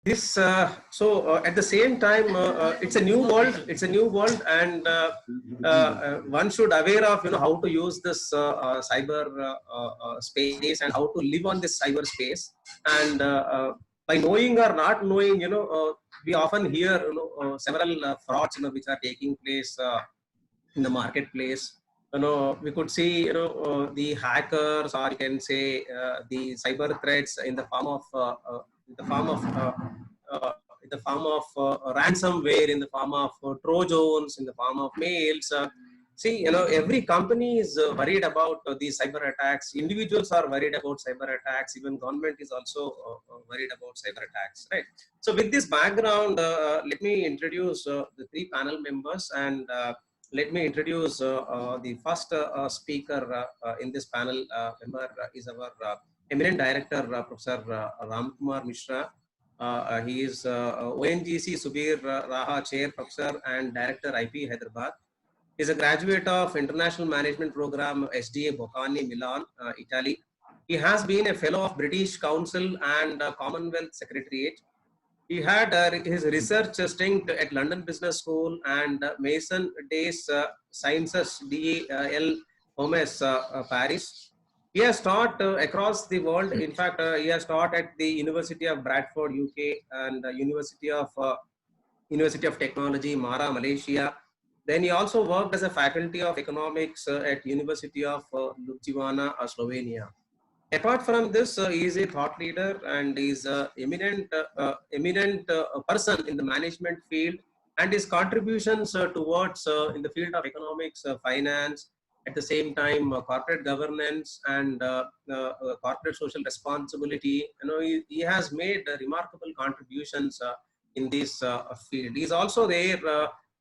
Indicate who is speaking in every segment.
Speaker 1: this at the same time it's a new world. It's a new world, and one should aware of how to use this cyber space and how to live on this cyber space. And by knowing or not knowing, we often hear several frauds which are taking place in the marketplace. We could see the hackers, or you can say the cyber threats in the form of in the form of in the form of ransomware, in the form of trojans, in the form of mails. See, every company is worried about these cyber attacks. Individuals are worried about cyber attacks. Even government is also worried about cyber attacks, right? So with this background, let me introduce the three panel members, and let me introduce the first speaker in this panel member is our eminent director, Professor Ramkumar Mishra. He is ONGC Subir Raha Chair, Professor and Director, IP Hyderabad. He is a graduate of International Management Program, SDA Bocconi, Milan, Italy. He has been a fellow of British Council and Commonwealth Secretariat. He had his research stint at London Business School and Mason Days Sciences DEL Homes, Paris. He has taught across the world. In fact, he has taught at the University of Bradford, UK, and University of Technology, Mara, Malaysia. Then he also worked as a faculty of economics at University of Ljubljana, Slovenia. Apart from this, he is a thought leader and is a eminent person in the management field, and his contributions towards in the field of economics, finance, at the same time corporate governance and corporate social responsibility. He has made remarkable contributions in this field. He is also there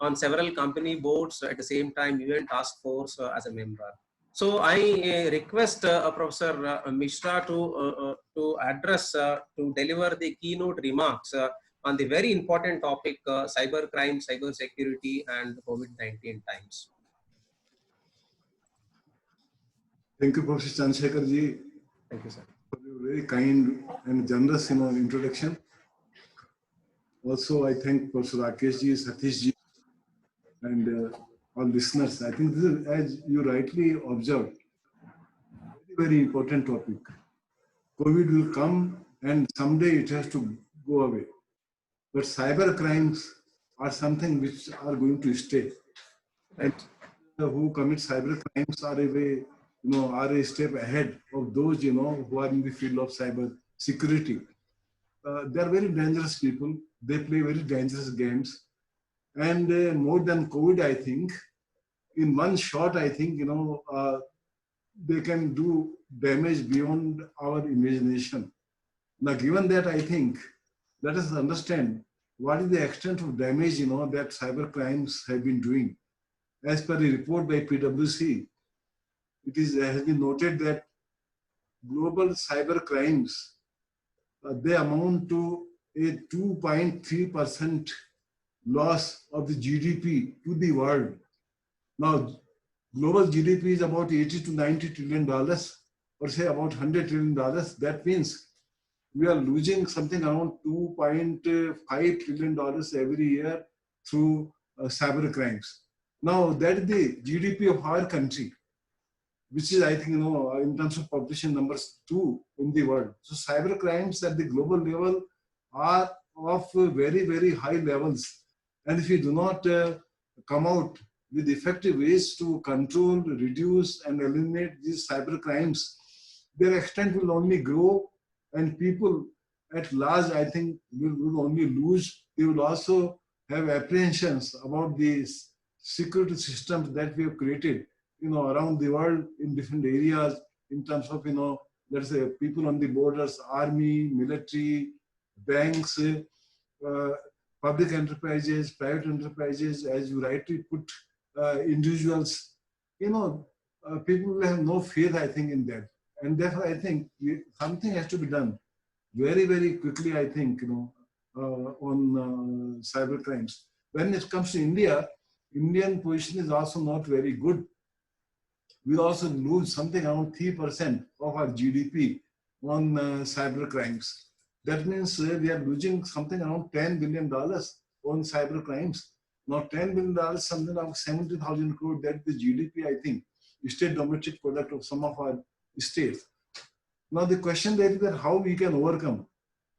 Speaker 1: on several company boards, at the same time UN task force as a member. So I request Professor Mishra to address, to deliver the keynote remarks on the very important topic, cyber crime, cyber security, and COVID-19 times.
Speaker 2: Thank you, Professor Chandrasekhar ji.
Speaker 1: Thank you, sir.
Speaker 2: For your very kind and generous introduction. Also, I thank Professor Rakesh ji, Satish ji, and all listeners. I think this is, as you rightly observed, very, very important topic. COVID will come and someday it has to go away. But cyber crimes are something which are going to stay.
Speaker 1: Right.
Speaker 2: And who commit cyber crimes are a way, are a step ahead of those, who are in the field of cyber security. They are very dangerous people. They play very dangerous games. And more than COVID, I think, in one shot, I think, they can do damage beyond our imagination. Now, given that, I think, let us understand what is the extent of damage, that cyber crimes have been doing. As per a report by PwC, it has been noted that global cyber crimes, they amount to a 2.3% loss of the GDP to the world. Now, global GDP is about 80 to 90 trillion dollars, or say about 100 trillion dollars. That means we are losing something around 2.5 trillion dollars every year through cyber crimes. Now, that is the GDP of our country, which is, I think, in terms of population numbers, 2 in the world. So cyber crimes at the global level are of very, very high levels. And if we do not come out with effective ways to control, reduce, and eliminate these cyber crimes, their extent will only grow, and people at large, I think, will only lose. They will also have apprehensions about these security systems that we have created, around the world in different areas, in terms of, let's say, people on the borders, army, military, banks, public enterprises, private enterprises, as you rightly put, individuals, people will have no faith, I think, in that. And therefore, I think something has to be done very, very quickly, I think, on cyber crimes. When it comes to India, Indian position is also not very good. We also lose something around 3% of our GDP on cyber crimes. That means we are losing something around $10 billion on cyber crimes. Now, $10 billion, something like 70,000 crore, that's the GDP, I think, state domestic product of some of our states. Now, the question there is that how we can overcome.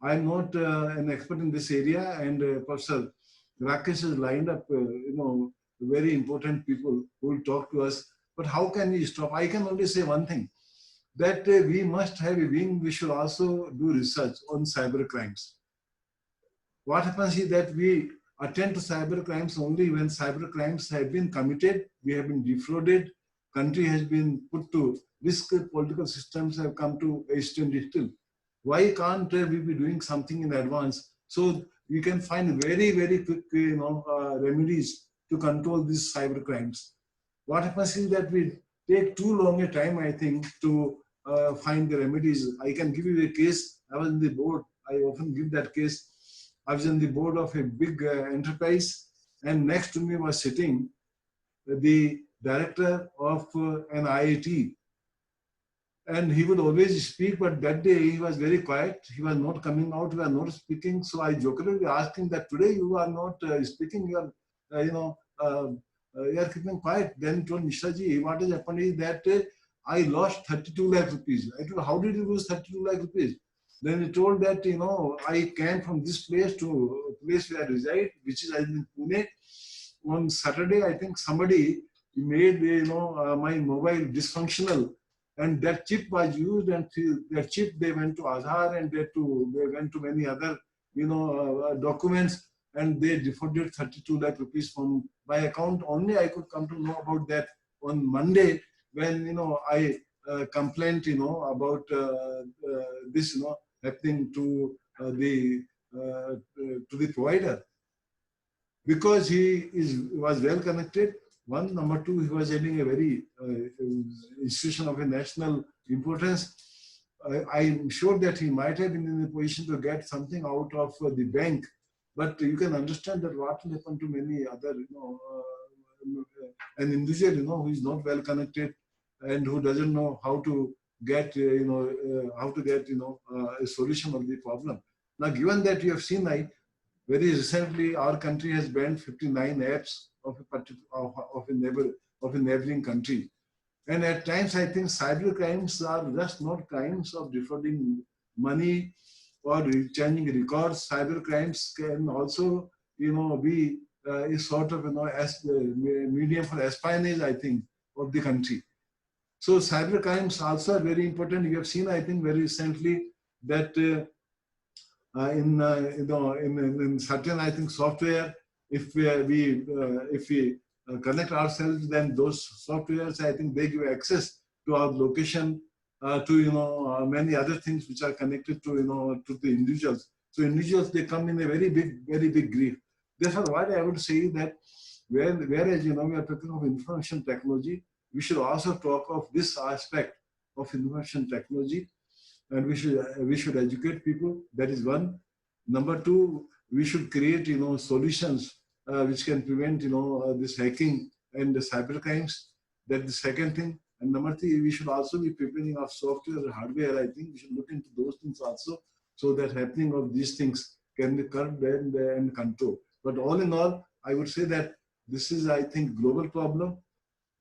Speaker 2: I'm not an expert in this area, and Professor Rakesh has lined up, very important people who will talk to us. But how can we stop? I can only say one thing, that we must have a wing. We should also do research on cyber crimes. What happens is that we attend to cyber crimes only when cyber crimes have been committed, we have been defrauded, country has been put to risk, political systems have come to a standstill. Why can't we be doing something in advance so we can find very, very quick remedies to control these cyber crimes? What happens is that we take too long a time, I think, to find the remedies. I can give you a case. I was in the board. I often give that case. I was in the board of a big enterprise, and next to me was sitting the director of an IIT. And he would always speak, but that day he was very quiet. He was not coming out. We were not speaking. So I jokingly asked him that today you are not speaking. You are, you are keeping quiet. Then he told Mishra ji, what has happened is that I lost 32 lakh rupees. I told, how did you lose 32 lakh rupees? Then he told that, I came from this place to a place where I reside, which is in Pune. On Saturday, I think somebody made, my mobile dysfunctional. And that chip was used, and that chip, they went to Aadhaar, and they went to many other, documents, and they defrauded 32 lakh rupees from my account. Only I could come to know about that on Monday when, I complained, about this, happening to the provider. Because he was well connected. One, number two, he was having a very institution of a national importance. I'm sure that he might have been in a position to get something out of the bank, but you can understand that what will happen to many other, an individual, who is not well connected and who doesn't know how to get, a solution of the problem. Now, given that you have seen, very recently, our country has banned 59 apps of a neighboring country. And at times, I think cyber crimes are just not crimes of defrauding money or changing records. Cyber crimes can also, be a sort of, as medium for espionage, I think, of the country. So cyber crimes also are very important. You have seen, I think, very recently that in certain, I think, software, if we connect ourselves, then those softwares, I think, they give access to our location, to many other things which are connected to to the individuals. So individuals, they come in a very big grief. Therefore, what I would say is that whereas we are talking of information technology, we should also talk of this aspect of information technology, and we should educate people. That is one. Number two, we should create solutions which can prevent this hacking and the cyber crimes. That's the second thing. And number three, we should also be preparing our software, hardware. I think we should look into those things also, so that happening of these things can be curbed and controlled. But all in all, I would say that this is, I think, global problem.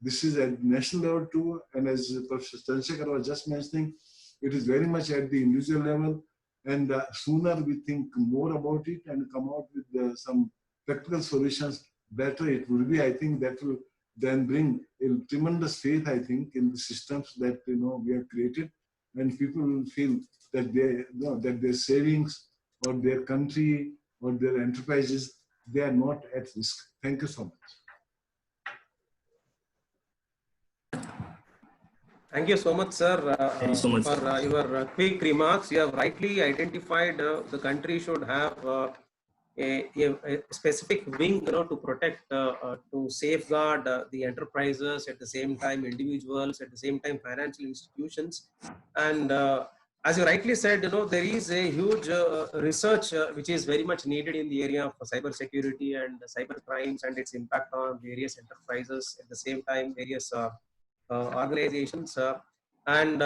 Speaker 2: This is at national level too, and as Professor Chandrasekhar was just mentioning, it is very much at the individual level. And sooner we think more about it and come out with some practical solutions, better it will be. I think that will then bring a tremendous faith, I think, in the systems that we have created, and people will feel that that their savings or their country or their enterprises, they are not at risk. Thank you so much.
Speaker 1: Thank you so much, sir,
Speaker 3: Thank you so much,
Speaker 1: for your quick remarks. You have rightly identified the country should have a specific wing, to protect, to safeguard the enterprises, at the same time individuals, at the same time financial institutions. And as you rightly said, there is a huge research which is very much needed in the area of cyber security and cyber crimes and its impact on various enterprises, at the same time various organizations. And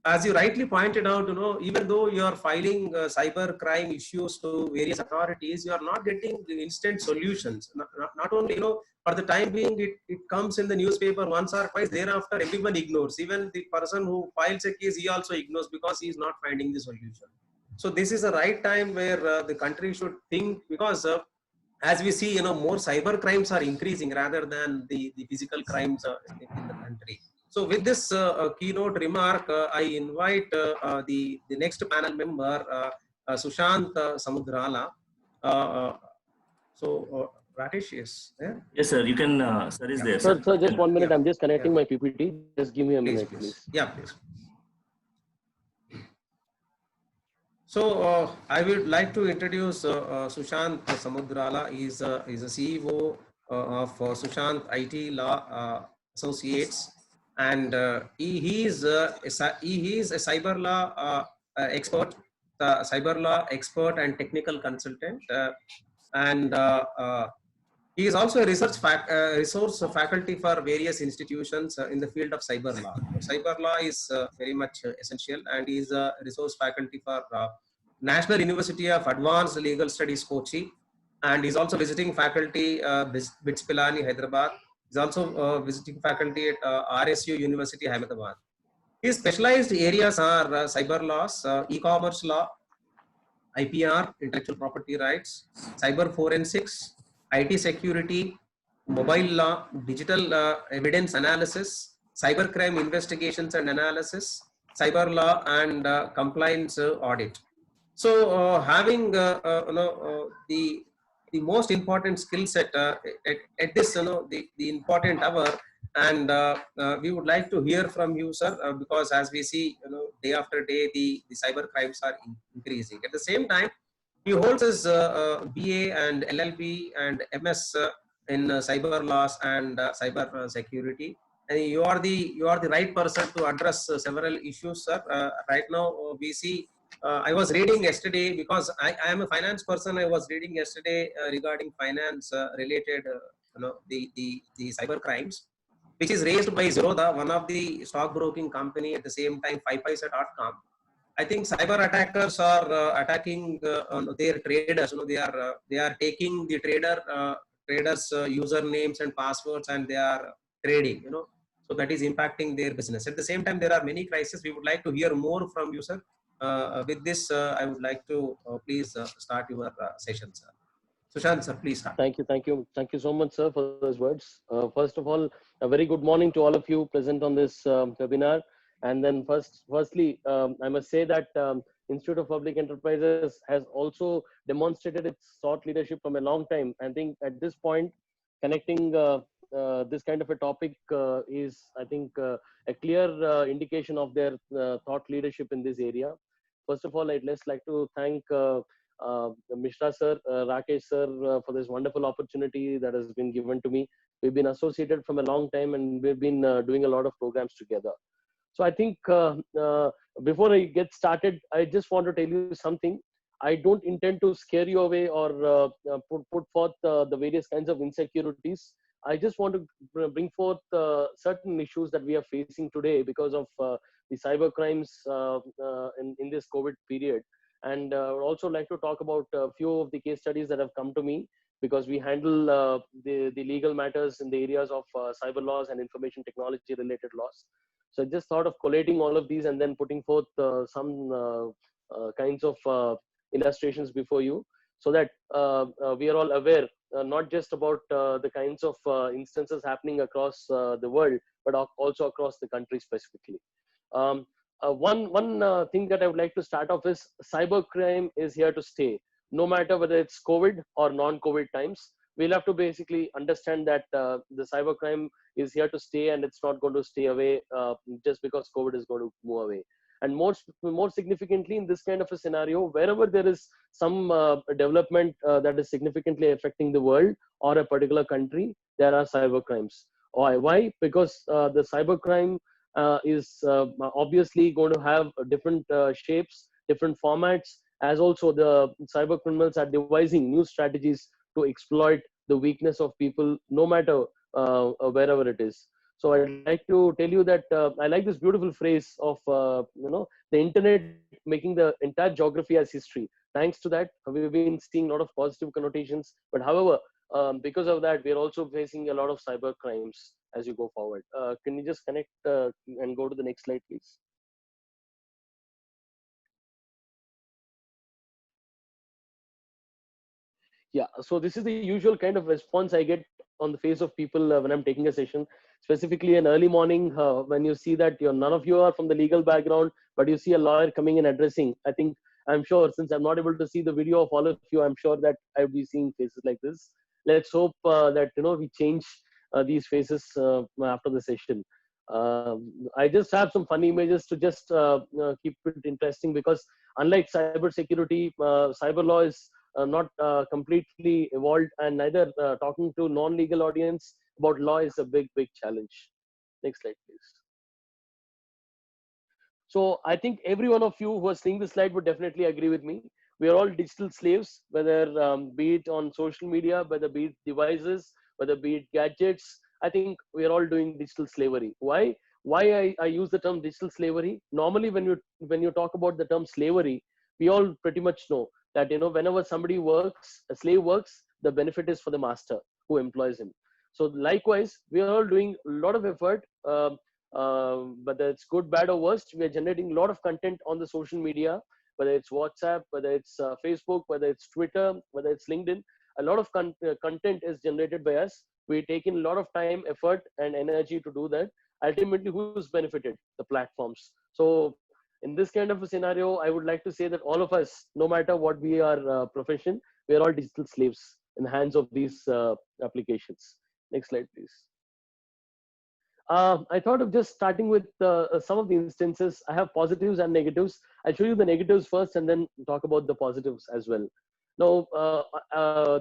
Speaker 1: as you rightly pointed out, even though you are filing cyber crime issues to various authorities, you are not getting the instant solutions. Not only, for the time being, it comes in the newspaper once or twice. Thereafter, everyone ignores. Even the person who files a case, he also ignores because he is not finding the solution. So this is the right time where the country should think, because as we see, more cyber crimes are increasing rather than the physical crimes in the country. So with this keynote remark, I invite the next panel member, Sushant Samudrala. Rakesh is there?
Speaker 3: Yes, sir. You can, sir is there,
Speaker 4: Sir,
Speaker 3: sir.
Speaker 4: sir, just 1 minute. I'm just connecting
Speaker 1: Yeah.
Speaker 4: my PPT. Just give me a
Speaker 1: Please,
Speaker 4: minute,
Speaker 1: please.
Speaker 4: please.
Speaker 1: Yeah, please. So I would like to introduce Sushant Samudrala. He's a CEO of Sushant IT Law Associates, and he is a cyber law expert, cyber law expert and technical consultant, and he is also a resource faculty for various institutions in the field of cyber law. Cyber law is very much essential, and he is a resource faculty for National University of Advanced Legal Studies, Kochi, and he's also visiting faculty BITS Pilani, Hyderabad. He's also visiting faculty at RSU University, Ahmedabad. His specialized areas are cyber laws, e-commerce law, IPR, intellectual property rights, cyber forensics, IT security, mobile law, digital evidence analysis, cybercrime investigations and analysis, cyber law, and compliance audit. So, having the most important skill set at this, the important hour, and we would like to hear from you, sir, because as we see, day after day, the cyber crimes are increasing. At the same time, he holds his BA and LLB and MS in cyber laws and cyber security. And you are the right person to address several issues, sir. Right now, we see. I was reading yesterday, because I am a finance person. I was reading yesterday regarding finance related, the cyber crimes, which is raised by Zerodha, one of the stockbroking company. At the same time, 5paisa.com. I think cyber attackers are attacking their traders. They are taking the traders usernames and passwords, and they are trading. So that is impacting their business. At the same time, there are many crises. We would like to hear more from you, sir. With this, I would like to please start your session, sir. Sushant, sir, please start.
Speaker 4: Thank you so much, sir, for those words. First of all, a very good morning to all of you present on this webinar. And then firstly, I must say that Institute of Public Enterprises has also demonstrated its thought leadership from a long time. I think at this point, connecting this kind of a topic is, I think, a clear indication of their thought leadership in this area. First of all, I'd just like to thank Mishra sir, Rakesh sir, for this wonderful opportunity that has been given to me. We've been associated from a long time, and we've been doing a lot of programs together. So I think before I get started, I just want to tell you something. I don't intend to scare you away or put forth the various kinds of insecurities. I just want to bring forth certain issues that we are facing today because of the cyber crimes in this COVID period. And I would also like to talk about a few of the case studies that have come to me, because we handle the legal matters in the areas of cyber laws and information technology related laws. So I just thought of collating all of these and then putting forth some kinds of illustrations before you, so that we are all aware, not just about the kinds of instances happening across the world, but also across the country specifically. One thing that I would like to start off is cybercrime is here to stay. No matter whether it's COVID or non-COVID times, we'll have to basically understand that the cybercrime is here to stay, and it's not going to stay away just because COVID is going to move away. And more significantly, in this kind of a scenario, wherever there is some development that is significantly affecting the world or a particular country, there are cybercrimes. Why? Because the cybercrime is obviously going to have different shapes, different formats, as also the cyber criminals are devising new strategies to exploit the weakness of people, no matter wherever it is. So I'd like to tell you that I like this beautiful phrase of the internet making the entire geography as history. Thanks to that, we've been seeing a lot of positive connotations. But however, because of that, we're also facing a lot of cyber crimes as you go forward. Can you just connect and go to the next slide, please? Yeah, so this is the usual kind of response I get on the face of people when I'm taking a session, specifically an early morning when you see that none of you are from the legal background, but you see a lawyer coming and addressing. I think, I'm sure, since I'm not able to see the video of all of you, I'm sure that I'll be seeing faces like this. Let's hope that we change these faces after the session. I just have some funny images to just keep it interesting, because unlike cyber security, cyber law is not completely evolved, and neither talking to non-legal audience about law is a big challenge. Next slide, please. So I think every one of you who are seeing this slide would definitely agree with me. We are all digital slaves, whether be it on social media, whether be it devices, whether be it gadgets. I think we are all doing digital slavery. Why I use the term digital slavery? Normally, when you talk about the term slavery, we all pretty much know that whenever somebody works, a slave works, the benefit is for the master who employs him. So likewise, we are all doing a lot of effort, whether it's good, bad, or worst. We are generating a lot of content on the social media, whether it's WhatsApp, whether it's Facebook, whether it's Twitter, whether it's LinkedIn. A lot of content is generated by us. We take in a lot of time, effort, and energy to do that. Ultimately, who's benefited? The platforms. So in this kind of a scenario, I would like to say that all of us, no matter what we are profession, we are all digital slaves in the hands of these applications. Next slide, please. I thought of just starting with some of the instances. I have positives and negatives. I'll show you the negatives first and then talk about the positives as well. Now,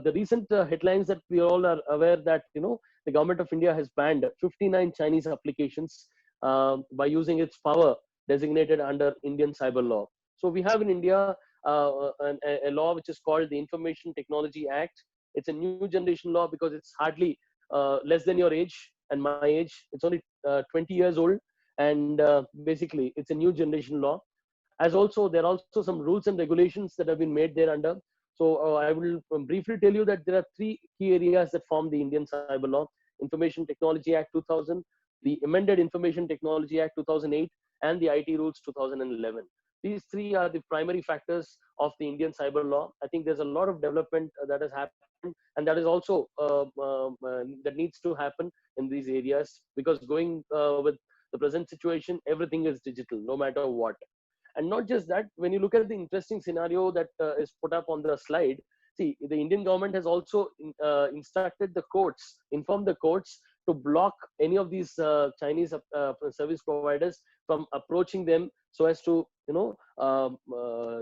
Speaker 4: the recent headlines that we all are aware that, the government of India has banned 59 Chinese applications by using its power designated under Indian cyber law. So we have in India a law which is called the Information Technology Act. It's a new generation law because it's hardly less than your age and my age. It's only 20 years old, and basically it's a new generation law. As also, there are also some rules and regulations that have been made there under. So I will briefly tell you that there are three key areas that form the Indian cyber law: Information Technology Act 2000, the amended Information Technology Act 2008, and the IT Rules 2011. These three are the primary factors of the Indian cyber law. I think there's a lot of development that has happened, and that is also that needs to happen in these areas, because going with the present situation, everything is digital, no matter what. And not just that, when you look at the interesting scenario that is put up on the slide, see, the Indian government has also instructed the courts, informed the courts to block any of these Chinese service providers from approaching them, so as to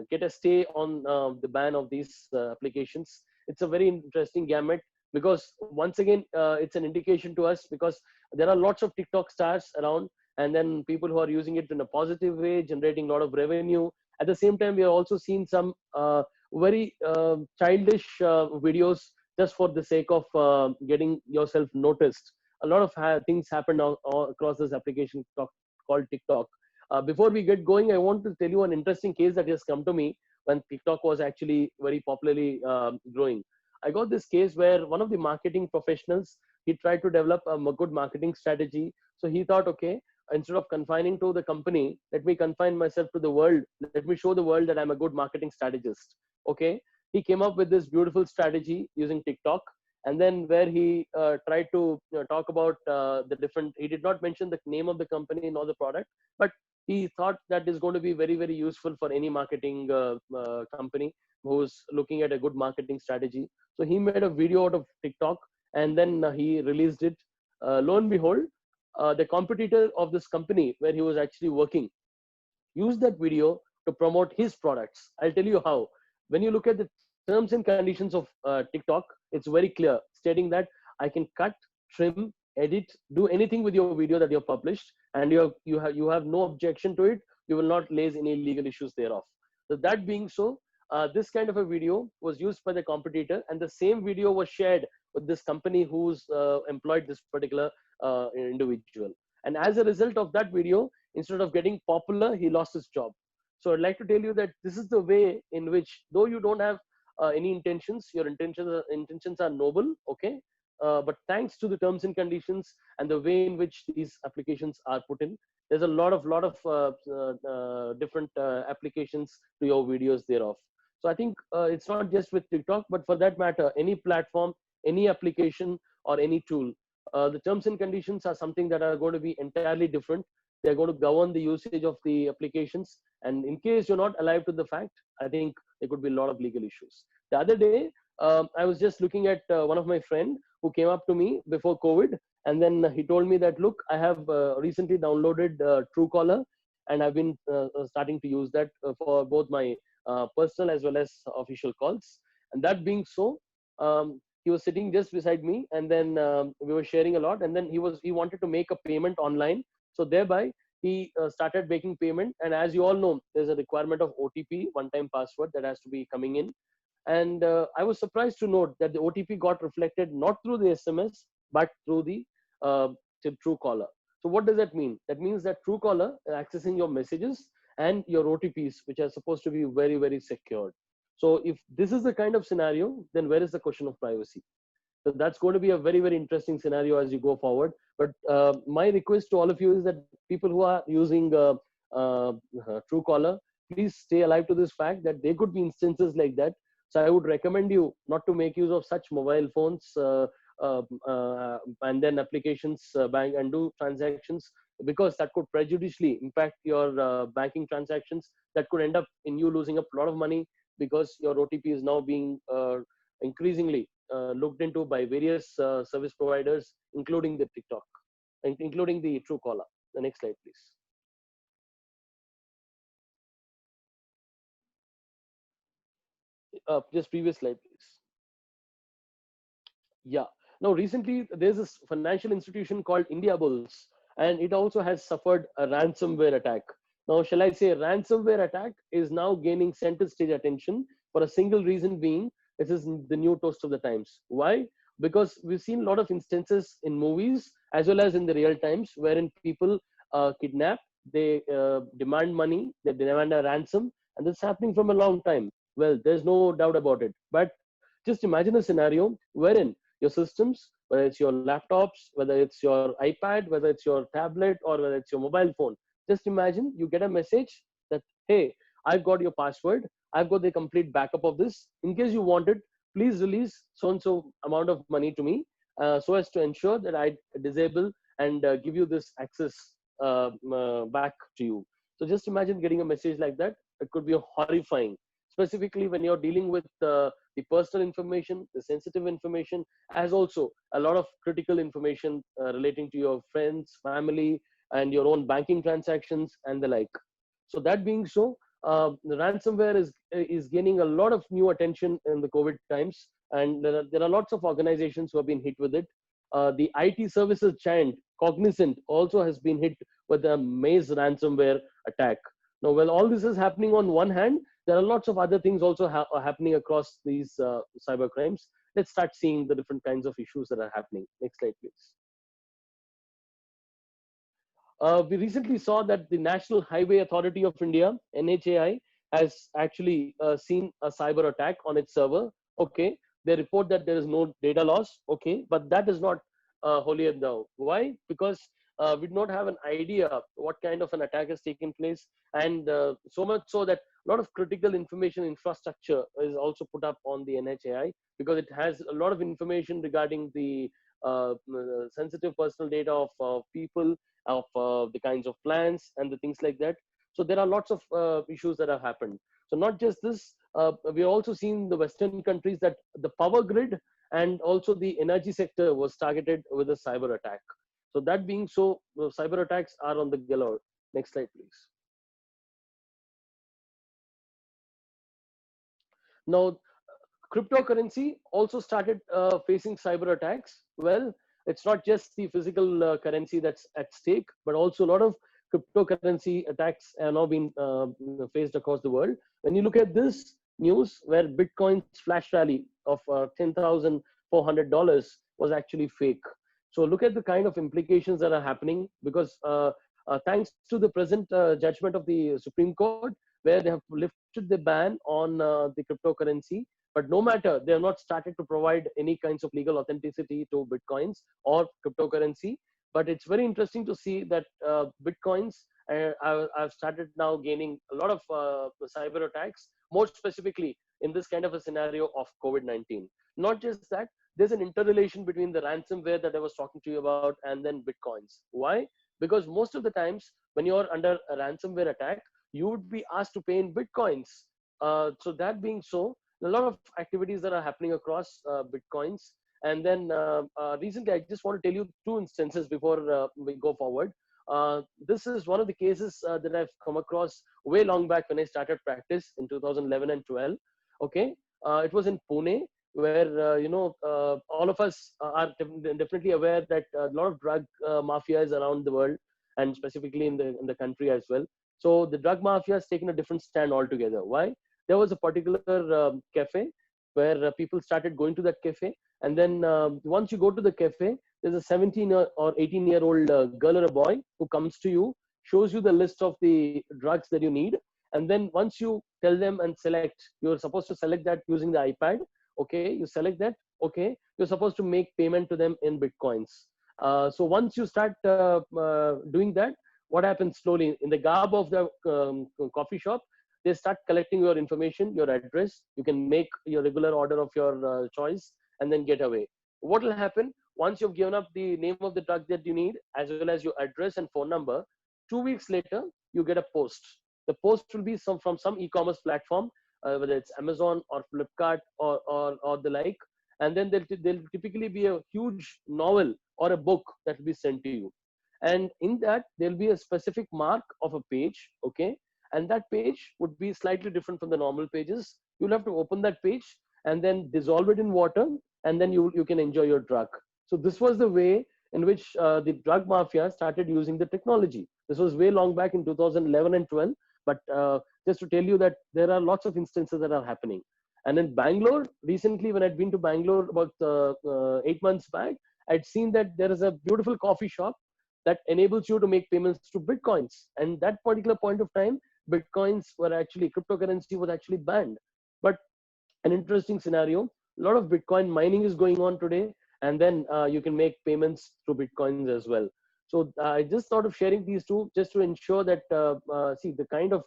Speaker 4: get a stay on the ban of these applications. It's a very interesting gamut, because once again it's an indication to us, because there are lots of TikTok stars around, and then people who are using it in a positive way, generating a lot of revenue. At the same time, we are also seeing some very childish videos just for the sake of getting yourself noticed. A lot of things happened all across this application called TikTok. Before we get going, I want to tell you an interesting case that has come to me when TikTok was actually very popularly growing. I got this case where one of the marketing professionals, he tried to develop a good marketing strategy. So he thought, okay, instead of confining to the company, let me confine myself to the world. Let me show the world that I'm a good marketing strategist. Okay. He came up with this beautiful strategy using TikTok. And then where he tried to talk about the different, he did not mention the name of the company nor the product, but he thought that is going to be very, very useful for any marketing company who's looking at a good marketing strategy. So he made a video out of TikTok, and then he released it. Lo and behold, the competitor of this company where he was actually working used that video to promote his products. I'll tell you how. When you look at the terms and conditions of TikTok, it's very clear, stating that I can cut, trim, edit, do anything with your video that you've published, and you have no objection to it. You will not raise any legal issues thereof. So that being so, this kind of a video was used by the competitor, and the same video was shared with this company who's employed this particular individual. And as a result of that video, instead of getting popular, he lost his job. So I'd like to tell you that this is the way in which, though you don't have any intentions, your intentions are noble, okay? But thanks to the terms and conditions and the way in which these applications are put in, there's a lot of different applications to your videos thereof. So I think it's not just with TikTok, but for that matter, any platform, any application, or any tool, the terms and conditions are something that are going to be entirely different. They're going to govern the usage of the applications. And in case you're not alive to the fact, I think there could be a lot of legal issues. The other day, I was just looking at one of my friend who came up to me before COVID, and then he told me that, look, I have recently downloaded Truecaller, and I've been starting to use that for both my personal as well as official calls. And that being so, he was sitting just beside me, and then we were sharing a lot, and then he wanted to make a payment online. So thereby he started making payment, and as you all know, there's a requirement of OTP, one-time password, that has to be coming in. And I was surprised to note that the OTP got reflected not through the SMS but through the Truecaller. So what does that mean? That means that Truecaller is accessing your messages and your OTPs, which are supposed to be very, very secured. So if this is the kind of scenario, then where is the question of privacy? So that's going to be a very, very interesting scenario as you go forward. But my request to all of you is that people who are using Truecaller, please stay alive to this fact that there could be instances like that. So I would recommend you not to make use of such mobile phones and then applications, bank, and do transactions, because that could prejudicially impact your banking transactions. That could end up in you losing up a lot of money, because your OTP is now being increasingly looked into by various service providers, including the TikTok, including the Truecaller. The next slide, please. Just previous slide, please. Yeah. Now, recently, there's this financial institution called Indiabulls, and it also has suffered a ransomware attack. Now, shall I say, ransomware attack is now gaining center stage attention for a single reason being, this is the new toast of the times. Why? Because we've seen a lot of instances in movies as well as in the real times wherein people kidnap, they demand money, they demand a ransom, and this is happening from a long time. Well, there's no doubt about it. But just imagine a scenario wherein your systems, whether it's your laptops, whether it's your iPad, whether it's your tablet, or whether it's your mobile phone, just imagine you get a message that, hey, I've got your password, I've got the complete backup of this. In case you want it, please release so and so amount of money to me, so as to ensure that I disable and give you this access back to you. So just imagine getting a message like that. It could be horrifying, specifically when you're dealing with the personal information, the sensitive information, as also a lot of critical information relating to your friends, family, and your own banking transactions and the like. So that being so, the ransomware is gaining a lot of new attention in the COVID times, and there are lots of organizations who have been hit with it. The IT services giant Cognizant also has been hit with a Maze ransomware attack. Now, while all this is happening on one hand, there are lots of other things also happening across these cyber crimes. Let's start seeing the different kinds of issues that are happening. Next slide, please. We recently saw that the National Highway Authority of India, NHAI, has actually seen a cyber attack on its server. Okay, they report that there is no data loss. Okay, but that is not holier than thou. Why? Because we do not have an idea what kind of an attack has taken place, and so much so that a lot of critical information infrastructure is also put up on the NHAI, because it has a lot of information regarding the sensitive personal data of people, of the kinds of plans and the things like that. So there are lots of issues that have happened. So not just this, we also seen the Western countries that the power grid and also the energy sector was targeted with a cyber attack. So that being so, cyber attacks are on the galore. Next slide, please. Now, cryptocurrency also started facing cyber attacks. Well, it's not just the physical currency that's at stake, but also a lot of cryptocurrency attacks are now being faced across the world. When you look at this, news where Bitcoin's flash rally of $10,400 was actually fake. So look at the kind of implications that are happening, because thanks to the present judgment of the Supreme Court, where they have lifted the ban on the cryptocurrency, but no matter, they have not started to provide any kinds of legal authenticity to Bitcoins or cryptocurrency. But it's very interesting to see that Bitcoins I've started now gaining a lot of cyber attacks, more specifically in this kind of a scenario of COVID-19. Not just that, there's an interrelation between the ransomware that I was talking to you about and then Bitcoins. Why? Because most of the times when you're under a ransomware attack, you would be asked to pay in Bitcoins. So that being so, a lot of activities that are happening across Bitcoins. And then recently, I just want to tell you two instances before we go forward. This is one of the cases that I've come across way long back when I started practice in 2011 and 12. Okay, it was in Pune, where all of us are definitely aware that a lot of drug mafias around the world, and specifically in the country as well. So the drug mafia has taken a different stand altogether. Why? There was a particular cafe where people started going to that cafe, and then once you go to the cafe, there's a 17 or 18-year-old girl or a boy who comes to you, shows you the list of the drugs that you need, and then once you tell them and select, you're supposed to select that using the iPad. Okay, you select that. Okay, you're supposed to make payment to them in Bitcoins. So once you start doing that, what happens slowly in the garb of the coffee shop? They start collecting your information, your address. You can make your regular order of your choice and then get away. What will happen once you've given up the name of the drug that you need, as well as your address and phone number? 2 weeks later, you get a post. The post will be from some e-commerce platform, whether it's Amazon or Flipkart or the like. And then there'll typically be a huge novel or a book that will be sent to you. And in that, there'll be a specific mark of a page, okay? And that page would be slightly different from the normal pages. You'll have to open that page and then dissolve it in water, and then you can enjoy your drug. So this was the way in which the drug mafia started using the technology. This was way long back in 2011 and 12. But just to tell you that there are lots of instances that are happening. And in Bangalore, recently, when I'd been to Bangalore about 8 months back, I'd seen that there is a beautiful coffee shop that enables you to make payments to Bitcoins. And that particular point of time, Bitcoins were actually, cryptocurrency was actually banned. But an interesting scenario, a lot of Bitcoin mining is going on today, and then you can make payments through Bitcoins as well. So I just thought of sharing these two just to ensure that, see, the kind of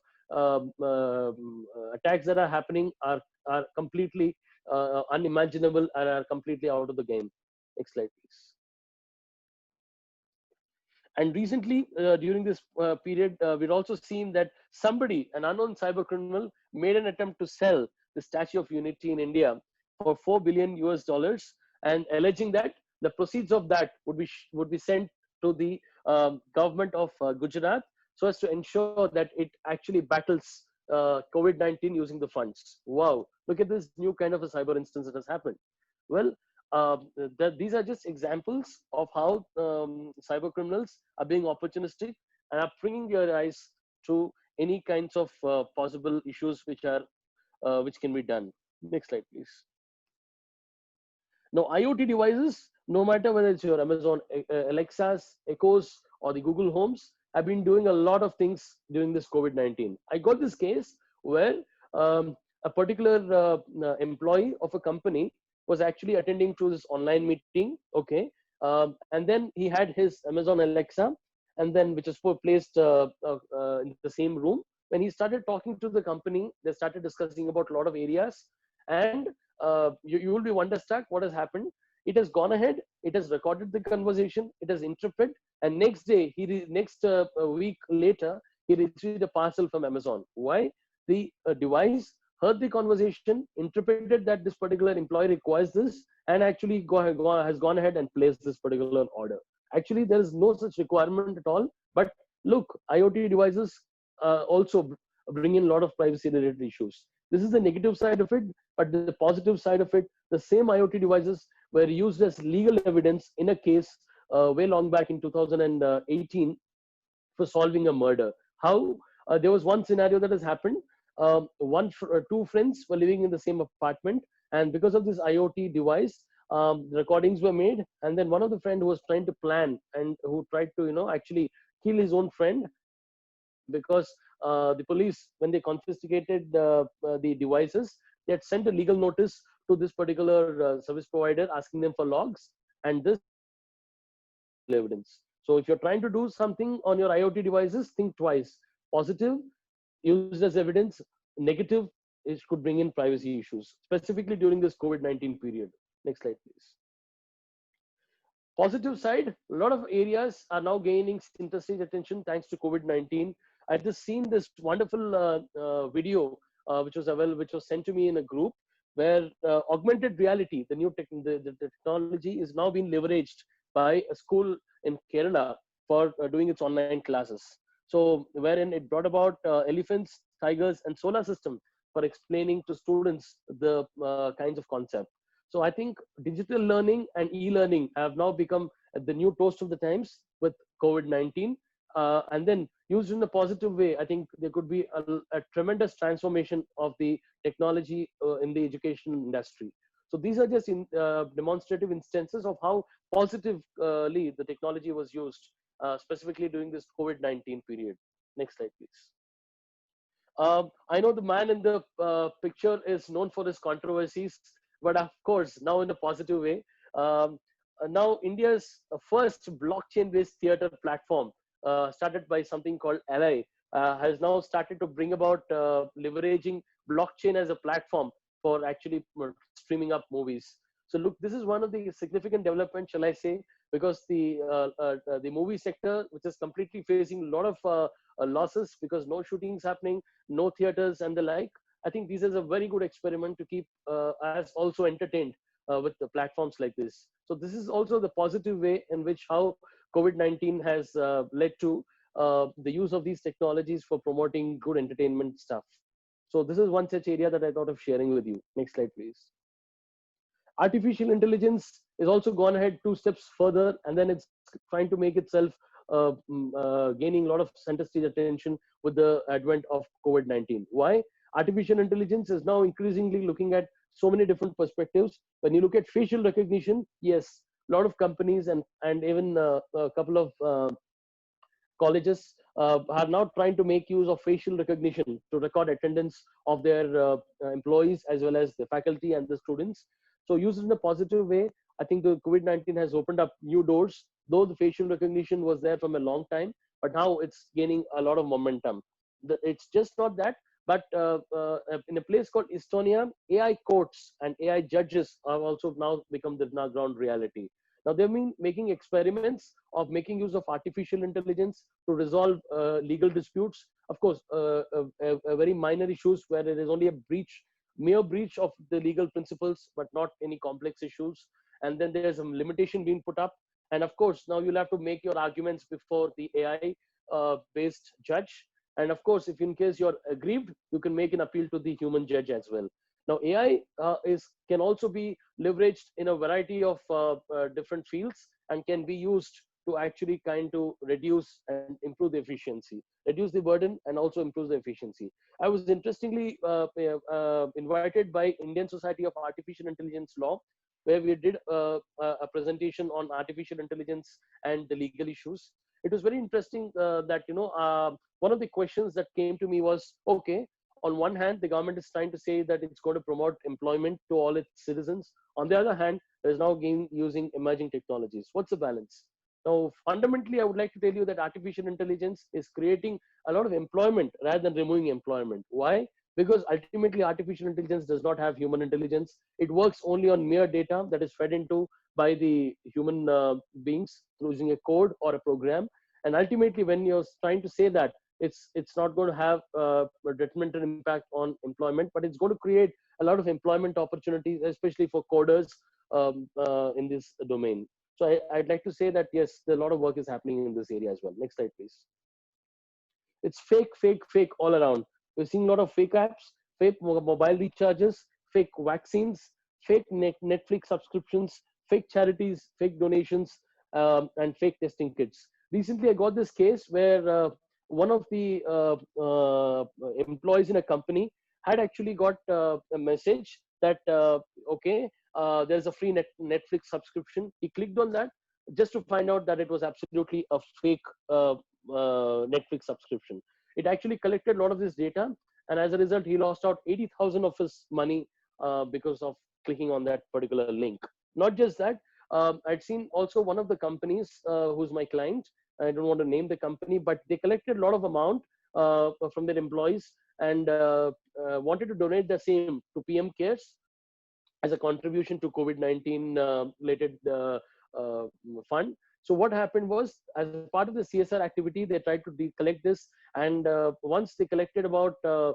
Speaker 4: attacks that are happening are completely unimaginable and are completely out of the game. Next slide, please. And recently, during this period, we've also seen that somebody, an unknown cyber criminal, made an attempt to sell the Statue of Unity in India for $4 billion US, and alleging that the proceeds of that would be sent to the government of Gujarat, so as to ensure that it actually battles COVID-19 using the funds. Wow, look at this new kind of a cyber instance that has happened. Well, these are just examples of how cyber criminals are being opportunistic and are bringing their eyes to any kinds of possible issues which can be done. Next slide, please. Now, IoT devices, no matter whether it's your Amazon Alexas, Echoes, or the Google Homes, have been doing a lot of things during this COVID-19. I got this case where a particular employee of a company was actually attending to this online meeting, okay, and then he had his Amazon Alexa, and then which is placed in the same room. When he started talking to the company, they started discussing about a lot of areas, and you will be wonderstruck what has happened. It has gone ahead, it has recorded the conversation, it has interpreted, and next day, a week later, he received a parcel from Amazon. Why? The device heard the conversation, interpreted that this particular employee requires this, and actually has gone ahead and placed this particular order. Actually, there is no such requirement at all. But look, IoT devices also bring in a lot of privacy-related issues. This is the negative side of it, but the positive side of it, the same IoT devices were used as legal evidence in a case way long back in 2018 for solving a murder. How? There was one scenario that has happened. two friends were living in the same apartment, and because of this IoT device, recordings were made. And then one of the friend who was trying to plan and who tried to, actually kill his own friend, because the police, when they confiscated the devices, they had sent a legal notice to this particular service provider asking them for logs, and this evidence. So if you're trying to do something on your IoT devices, think twice. Positive, used as evidence. Negative, it could bring in privacy issues, specifically during this COVID-19 period. Next slide, please. Positive side, a lot of areas are now gaining center stage attention thanks to COVID-19. I've just seen this wonderful video which was sent to me in a group, where augmented reality, the technology, is now being leveraged by a school in Kerala for doing its online classes. So wherein it brought about elephants, tigers, and solar system for explaining to students the kinds of concept. So I think digital learning and e-learning have now become the new toast of the times with COVID-19. And then used in a positive way, I think there could be a tremendous transformation of the technology in the education industry. So these are just demonstrative instances of how positively the technology was used, specifically during this COVID-19 period. Next slide, please. I know the man in the picture is known for his controversies, but of course, now in a positive way. Now India's first blockchain-based theater platform, started by something called Ally, has now started to bring about leveraging blockchain as a platform for actually streaming up movies. So look, this is one of the significant developments, shall I say, because the movie sector, which is completely facing a lot of losses because no shootings happening, no theaters and the like. I think this is a very good experiment to keep us also entertained with the platforms like this. So this is also the positive way in which how COVID-19 has led to the use of these technologies for promoting good entertainment stuff. So this is one such area that I thought of sharing with you. Next slide, please. Artificial intelligence is also gone ahead 2 steps further, and then it's trying to make itself gaining a lot of center stage attention with the advent of COVID-19. Why? Artificial intelligence is now increasingly looking at so many different perspectives. When you look at facial recognition, yes, a lot of companies and even a couple of colleges are now trying to make use of facial recognition to record attendance of their employees as well as the faculty and the students. So used in a positive way, I think the COVID-19 has opened up new doors, though the facial recognition was there from a long time, but now it's gaining a lot of momentum. It's just not that, but in a place called Estonia, AI courts and AI judges have also now become the ground reality. Now they've been making experiments of making use of artificial intelligence to resolve legal disputes. Of course, very minor issues where there is only a mere breach of the legal principles, but not any complex issues. And then there's a limitation being put up. And of course, now you'll have to make your arguments before the AI based judge. And of course, if in case you're aggrieved, you can make an appeal to the human judge as well. Now, AI can also be leveraged in a variety of different fields and can be used to actually kind to reduce and improve the efficiency, reduce the burden and also improve the efficiency. I was interestingly invited by Indian Society of Artificial Intelligence Law, where we did a presentation on artificial intelligence and the legal issues. It was very interesting that, one of the questions that came to me was, okay, on one hand, the government is trying to say that it's going to promote employment to all its citizens. On the other hand, there's now using emerging technologies. What's the balance? Now, fundamentally, I would like to tell you that artificial intelligence is creating a lot of employment rather than removing employment. Why? Because ultimately, artificial intelligence does not have human intelligence. It works only on mere data that is fed into by the human beings through using a code or a program. And ultimately, when you're trying to say that, it's not going to have a detrimental impact on employment, but it's going to create a lot of employment opportunities, especially for coders in this domain. So I'd like to say that, yes, a lot of work is happening in this area as well. Next slide, please. It's fake all around. We're seeing a lot of fake apps, fake mobile recharges, fake vaccines, fake Netflix subscriptions, fake charities, fake donations, and fake testing kits. Recently, I got this case where one of the employees in a company had actually got a message that, okay, there's a free Netflix subscription. He clicked on that just to find out that it was absolutely a fake Netflix subscription. It actually collected a lot of this data, and as a result, he lost out 80,000 of his money because of clicking on that particular link. Not just that, I'd seen also one of the companies who's my client. I don't want to name the company, but they collected a lot of amount from their employees and wanted to donate the same to PM Cares as a contribution to COVID-19 related fund. So what happened was, as part of the CSR activity, they tried to collect this, and once they collected about a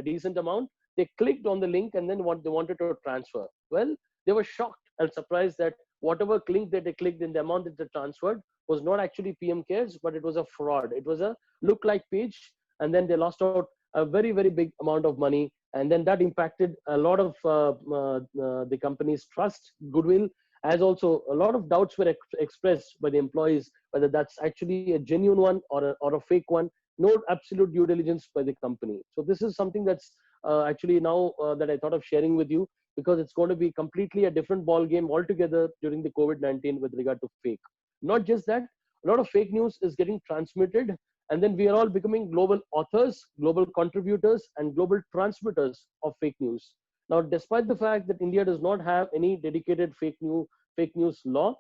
Speaker 4: decent amount, they clicked on the link and then what they wanted to transfer. Well, they were shocked and surprised that whatever link that they clicked in, the amount that they transferred was not actually PM Cares, but it was a fraud. It was a look-like page, and then they lost out a very, very big amount of money, and then that impacted a lot of the company's trust, goodwill, as also a lot of doubts were expressed by the employees whether that's actually a genuine one or a fake one. No absolute due diligence by the company. So this is something that's actually now that I thought of sharing with you, because it's going to be completely a different ball game altogether during the COVID-19 with regard to fake. Not just that, a lot of fake news is getting transmitted, and then we are all becoming global authors, global contributors, and global transmitters of fake news. Now, despite the fact that India does not have any dedicated fake news law,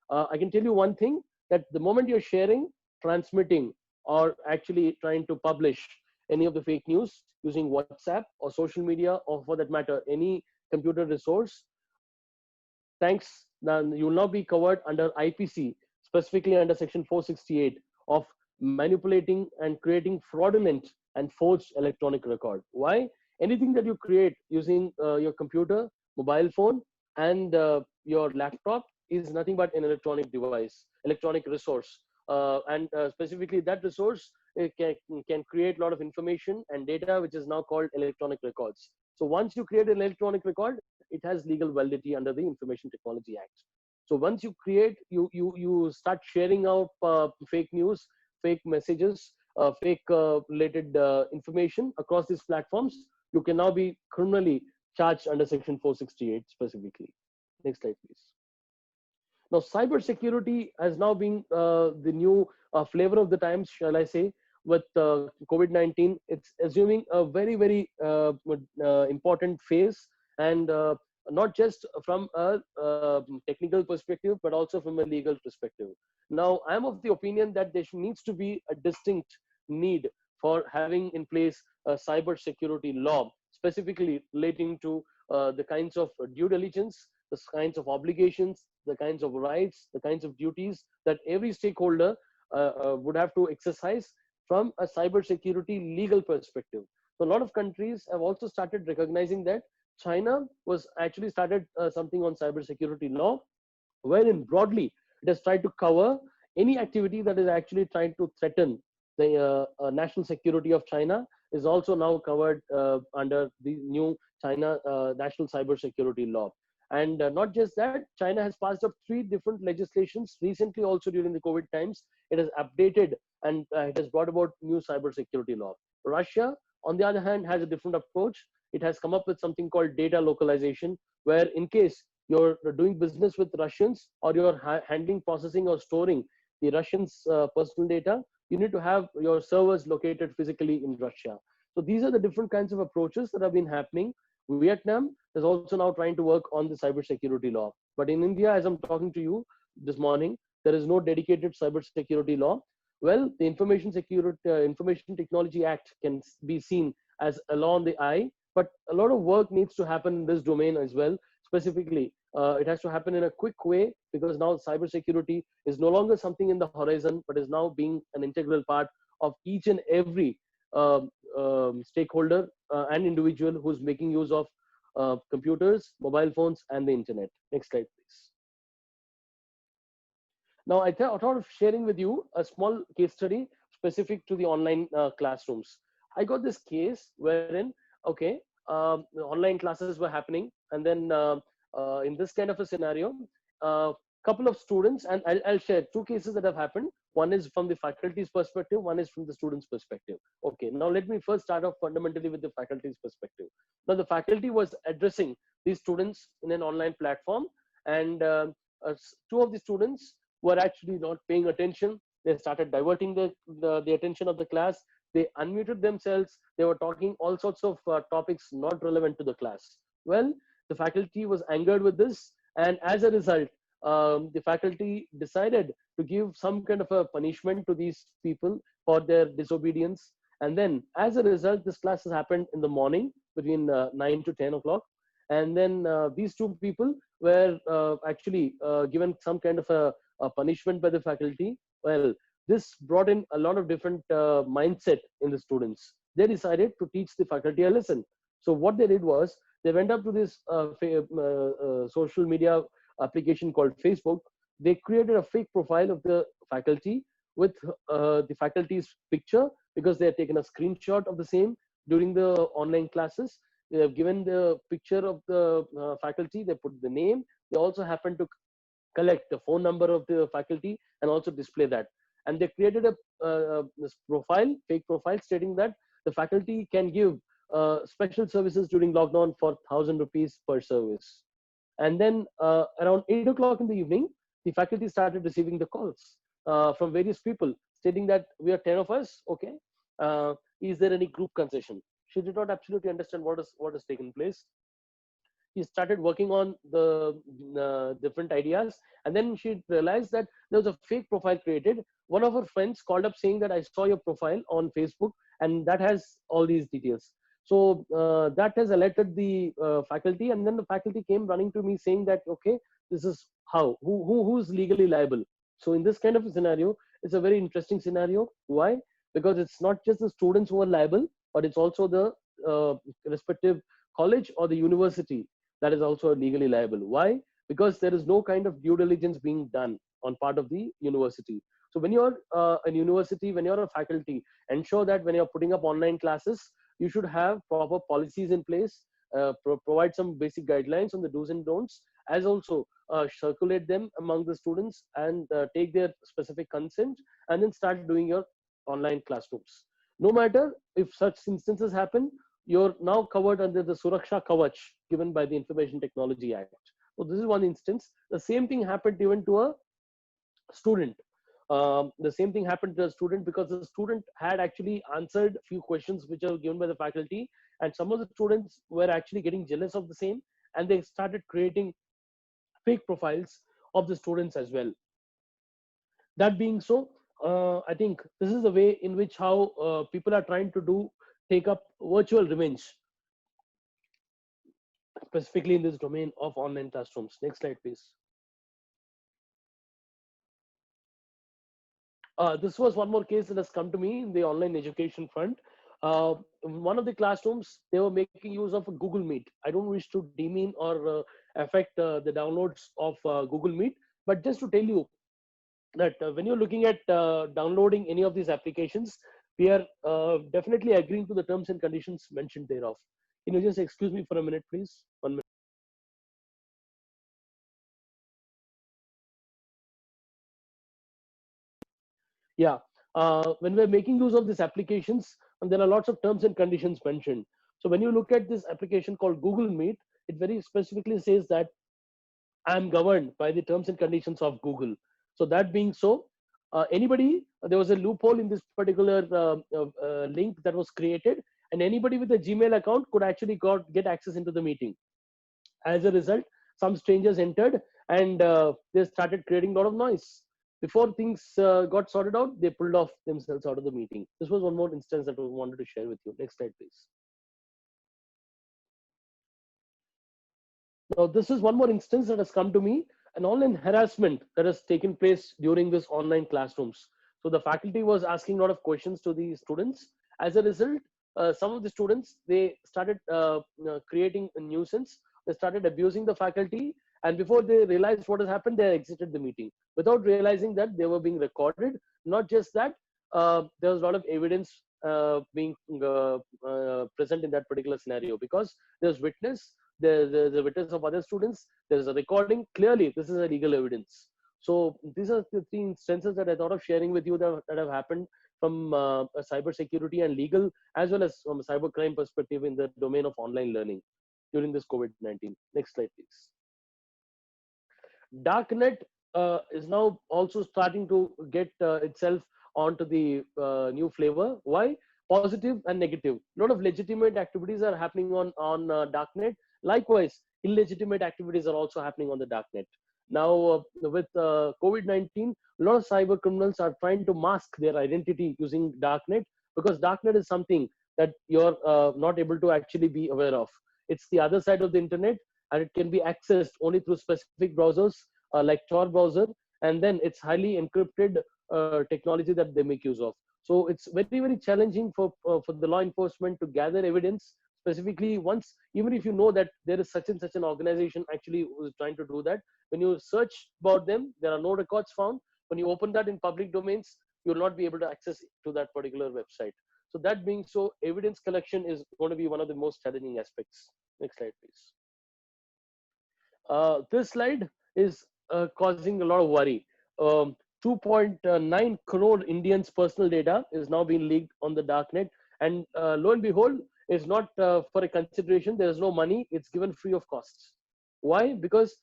Speaker 4: I can tell you one thing, that the moment you're sharing, transmitting, or actually trying to publish any of the fake news using WhatsApp or social media, or for that matter, any computer resource, thanks, then you will now be covered under IPC, specifically under Section 468 of manipulating and creating fraudulent and forged electronic record. Why? Anything that you create using your computer, mobile phone, and your laptop is nothing but an electronic device, electronic resource. And specifically that resource can create a lot of information and data, which is now called electronic records. So once you create an electronic record, it has legal validity under the Information Technology Act. So once you create, you start sharing out fake news, fake messages, fake related information across these platforms, you can now be criminally charged under Section 468 specifically. Next slide, please. Now, cybersecurity has now been the new flavor of the times, shall I say, with COVID-19. It's assuming a very, very important phase, and not just from a technical perspective, but also from a legal perspective. Now, I'm of the opinion that there needs to be a distinct need for having in place a cybersecurity law, specifically relating to the kinds of due diligence, the kinds of obligations, the kinds of rights, the kinds of duties that every stakeholder would have to exercise from a cybersecurity legal perspective. So a lot of countries have also started recognizing that. China was actually started something on cybersecurity law, wherein broadly it has tried to cover any activity that is actually trying to threaten the national security of China is also now covered under the new China national cybersecurity law. And not just that, China has passed up 3 different legislations recently, also during the COVID times. It has updated and it has brought about new cybersecurity law. Russia, on the other hand, has a different approach. It has come up with something called data localization, where in case you're doing business with Russians or you're handling, processing, or storing the Russians' personal data, you need to have your servers located physically in Russia. So these are the different kinds of approaches that have been happening. Vietnam is also now trying to work on the cybersecurity law. But in India, as I'm talking to you this morning, there is no dedicated cybersecurity law. Well, the Information Technology Act can be seen as a law on the eye, but a lot of work needs to happen in this domain as well. Specifically, it has to happen in a quick way, because now cybersecurity is no longer something in the horizon, but is now being an integral part of each and every stakeholder and individual who's making use of computers, mobile phones, and the internet. Next slide, please. Now, I thought of sharing with you a small case study specific to the online classrooms. I got this case wherein, okay, online classes were happening, and then in this kind of a scenario, couple of students, and I'll share two cases that have happened. One is from the faculty's perspective, one is from the student's perspective. Okay, now let me first start off fundamentally with the faculty's perspective. Now the faculty was addressing these students in an online platform, and two of the students were actually not paying attention. They started diverting the attention of the class. They unmuted themselves. They were talking all sorts of topics not relevant to the class. Well, the faculty was angered with this, and as a result, the faculty decided to give some kind of a punishment to these people for their disobedience. And then, as a result, this class has happened in the morning between 9 to 10 o'clock. And then these two people were actually given some kind of a punishment by the faculty. Well, this brought in a lot of different mindset in the students. They decided to teach the faculty a lesson. So what they did was they went up to this social media application called Facebook. They created a fake profile of the faculty with the faculty's picture, because they had taken a screenshot of the same during the online classes. They have given the picture of the faculty. They put the name. They also happened to collect the phone number of the faculty and also display that. And they created this profile, fake profile, stating that the faculty can give special services during lockdown for 1,000 rupees per service. And then around 8 o'clock in the evening, the faculty started receiving the calls from various people stating that we are 10 of us. Okay, is there any group concession? She did not absolutely understand what has taken place. She started working on the different ideas, and then she realized that there was a fake profile created. One of her friends called up saying that I saw your profile on Facebook, and that has all these details. So that has alerted the faculty, and then the faculty came running to me saying that, okay, this is how, who's legally liable. So in this kind of a scenario, it's a very interesting scenario. Why? Because it's not just the students who are liable, but it's also the respective college or the university that is also legally liable. Why? Because there is no kind of due diligence being done on part of the university. So when you're a university, when you're a faculty, ensure that when you're putting up online classes, you should have proper policies in place, provide some basic guidelines on the do's and don'ts, as also circulate them among the students and take their specific consent, and then start doing your online classrooms. No matter if such instances happen, you're now covered under the Suraksha Kavach given by the Information Technology Act. So this is one instance. The same thing happened even to a student. The same thing happened to a student, because the student had actually answered a few questions which are given by the faculty, and some of the students were actually getting jealous of the same, and they started creating fake profiles of the students as well. That being so, I think this is the way in which how people are trying to take up virtual revenge, specifically in this domain of online classrooms. Next slide, please. This was one more case that has come to me in the online education front. One of the classrooms, they were making use of a Google Meet. I don't wish to demean or affect the downloads of Google Meet, but just to tell you that when you're looking at downloading any of these applications, we are definitely agreeing to the terms and conditions mentioned thereof. Can you just excuse me for a minute, please? 1 minute. Yeah, when we're making use of these applications, and there are lots of terms and conditions mentioned. So when you look at this application called Google Meet, it very specifically says that I am governed by the terms and conditions of Google. So that being so, there was a loophole in this particular link that was created, and anybody with a Gmail account could actually get access into the meeting. As a result, some strangers entered, and they started creating a lot of noise. Before things got sorted out, they pulled off themselves out of the meeting. This was one more instance that I wanted to share with you. Next slide, please. Now, this is one more instance that has come to me, an online harassment that has taken place during this online classrooms. So the faculty was asking a lot of questions to the students. As a result, some of the students, they started creating a nuisance. They started abusing the faculty, and before they realized what has happened, they exited the meeting without realizing that they were being recorded. Not just that, there was a lot of evidence being present in that particular scenario, because there's witness, there's a witness of other students, there's a recording. Clearly, this is a legal evidence. So these are the three instances that I thought of sharing with you that have happened from a cybersecurity and legal, as well as from a cybercrime perspective in the domain of online learning during this COVID-19. Next slide, please. Darknet is now also starting to get itself onto the new flavor. Why? Positive and negative. A lot of legitimate activities are happening on Darknet. Likewise, illegitimate activities are also happening on the Darknet. Now, with COVID-19, a lot of cyber criminals are trying to mask their identity using Darknet, because Darknet is something that you're not able to actually be aware of. It's the other side of the internet, and it can be accessed only through specific browsers like Tor browser, and then it's highly encrypted technology that they make use of. So it's very, very challenging for the law enforcement to gather evidence, specifically once, even if you know that there is such and such an organization actually who is trying to do that. When you search about them, there are no records found. When you open that in public domains, you will not be able to access to that particular website. So that being so, evidence collection is going to be one of the most challenging aspects. Next slide, please. This slide is causing a lot of worry. 2.9 crore Indians' personal data is now being leaked on the darknet, and lo and behold, is not for a consideration. There is no money; it's given free of costs. Why? Because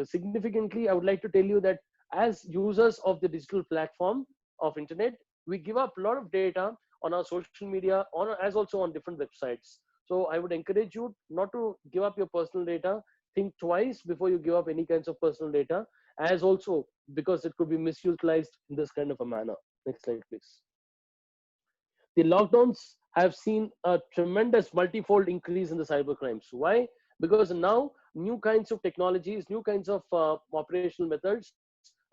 Speaker 4: significantly, I would like to tell you that as users of the digital platform of internet, we give up a lot of data on our social media, as also on different websites. So I would encourage you not to give up your personal data. Think twice before you give up any kinds of personal data, as also because it could be misutilized in this kind of a manner. Next slide, please. The lockdowns have seen a tremendous multifold increase in the cyber crimes. Why? Because now new kinds of technologies, new kinds of operational methods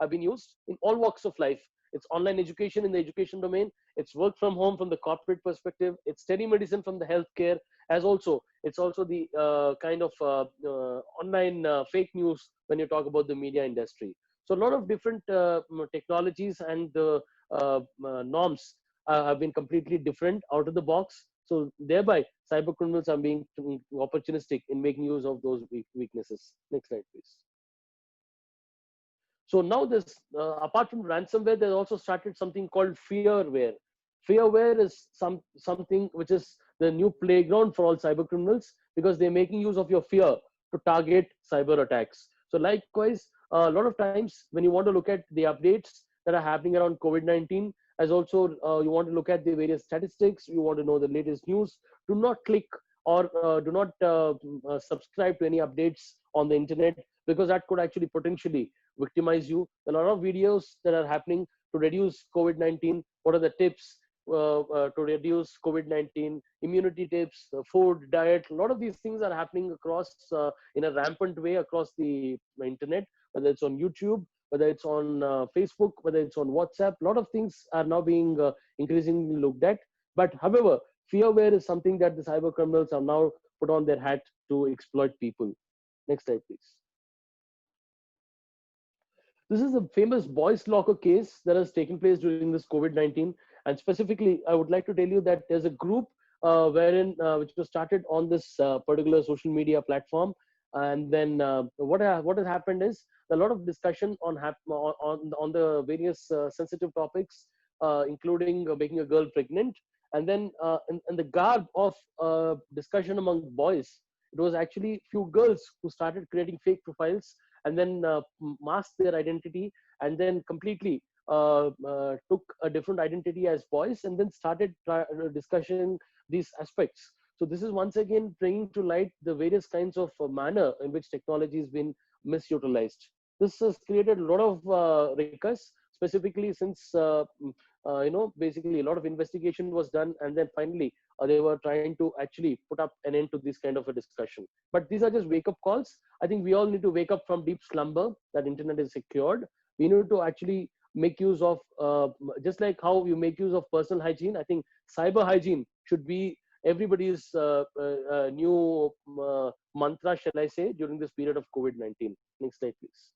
Speaker 4: have been used in all walks of life. It's online education in the education domain. It's work from home from the corporate perspective. It's telemedicine from the healthcare, as also it's also the kind of online fake news when you talk about the media industry. So a lot of different technologies and the norms have been completely different out of the box. So thereby, cyber criminals are being opportunistic in making use of those weaknesses. Next slide, please. So now this, apart from ransomware, they also started something called fearware. Fearware is something which is the new playground for all cyber criminals, because they're making use of your fear to target cyber attacks. So likewise, a lot of times when you want to look at the updates that are happening around COVID-19, as also you want to look at the various statistics, you want to know the latest news, do not click or do not subscribe to any updates on the internet, because that could actually potentially victimize you. A lot of videos that are happening to reduce COVID-19. What are the tips to reduce COVID-19? Immunity tips, food, diet. A lot of these things are happening across in a rampant way across the internet, whether it's on YouTube, whether it's on Facebook, whether it's on WhatsApp. A lot of things are now being increasingly looked at. But however, fearware is something that the cyber criminals have now put on their hat to exploit people. Next slide, please. This is a famous boys locker case that has taken place during this COVID-19. And specifically, I would like to tell you that there's a group which was started on this particular social media platform. And then what has happened is a lot of discussion on the various sensitive topics, including making a girl pregnant. And then in the garb of discussion among boys, it was actually few girls who started creating fake profiles and then masked their identity, and then completely took a different identity as boys, and then started discussing these aspects. So this is once again bringing to light the various kinds of manner in which technology has been misutilized. This has created a lot of ruckus, specifically since basically a lot of investigation was done, and then finally they were trying to actually put up an end to this kind of a discussion. But these are just wake-up calls. I think we all need to wake up from deep slumber that internet is secured. We need to actually make use of, just like how you make use of personal hygiene, I think cyber hygiene should be everybody's new mantra, shall I say, during this period of COVID-19. Next slide, please.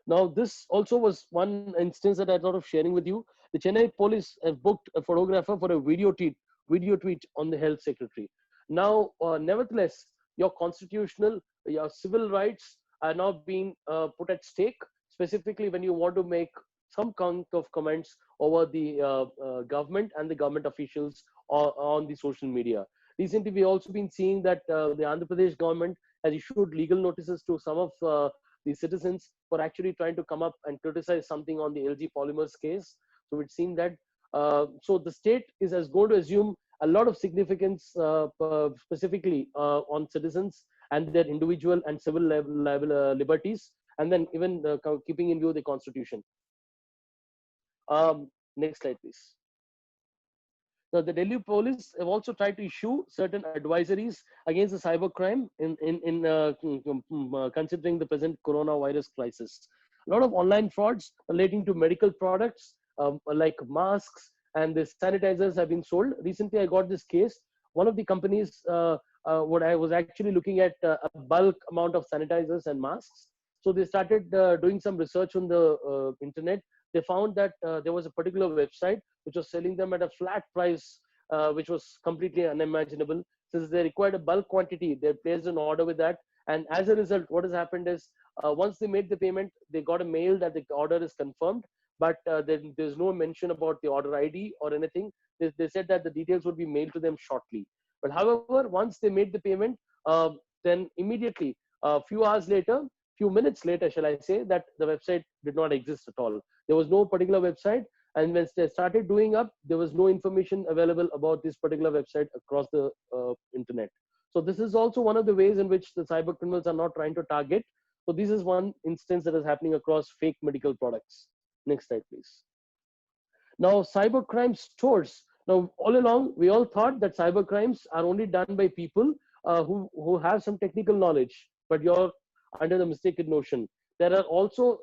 Speaker 4: Now, this also was one instance that I thought of sharing with you. The Chennai police have booked a photographer for a video tweet on the health secretary. Now, nevertheless, your constitutional, your civil rights are now being put at stake, specifically when you want to make some kind of comments over the government and the government officials on the social media. Recently, we also been seeing that the Andhra Pradesh government has issued legal notices to some of the citizens for actually trying to come up and criticize something on the LG Polymers case. So it seemed that so the state is going to assume a lot of significance specifically on citizens and their individual and civil liberties, and then even keeping in view the constitution. Next slide, please. Now, the Delhi police have also tried to issue certain advisories against the cybercrime in considering the present coronavirus crisis. A lot of online frauds relating to medical products like masks and the sanitizers have been sold. Recently, I got this case. One of the companies, what I was actually looking at a bulk amount of sanitizers and masks. So they started doing some research on the internet. They found that there was a particular website which was selling them at a flat price, which was completely unimaginable. Since they required a bulk quantity, they placed an order with that. And as a result, what has happened is once they made the payment, they got a mail that the order is confirmed, but there's no mention about the order ID or anything. They said that the details would be mailed to them shortly. But however, once they made the payment, then immediately, a few hours later, few minutes later, shall I say, that the website did not exist at all. There was no particular website. And when they started doing up, there was no information available about this particular website across the internet. So this is also one of the ways in which the cyber criminals are now trying to target. So this is one instance that is happening across fake medical products. Next slide, please. Now, cybercrime stores. Now, all along, we all thought that cyber crimes are only done by people who have some technical knowledge, but you're under the mistaken notion. There are also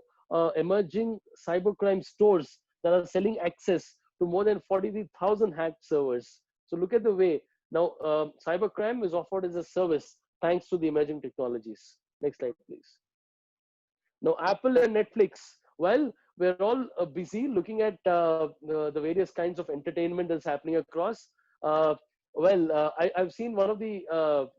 Speaker 4: emerging cybercrime stores that are selling access to more than 43,000 hacked servers. So look at the way now cybercrime is offered as a service thanks to the emerging technologies. Next slide, please. Now, Apple and Netflix. Well, we're all busy looking at the various kinds of entertainment that's happening across. I've seen one of the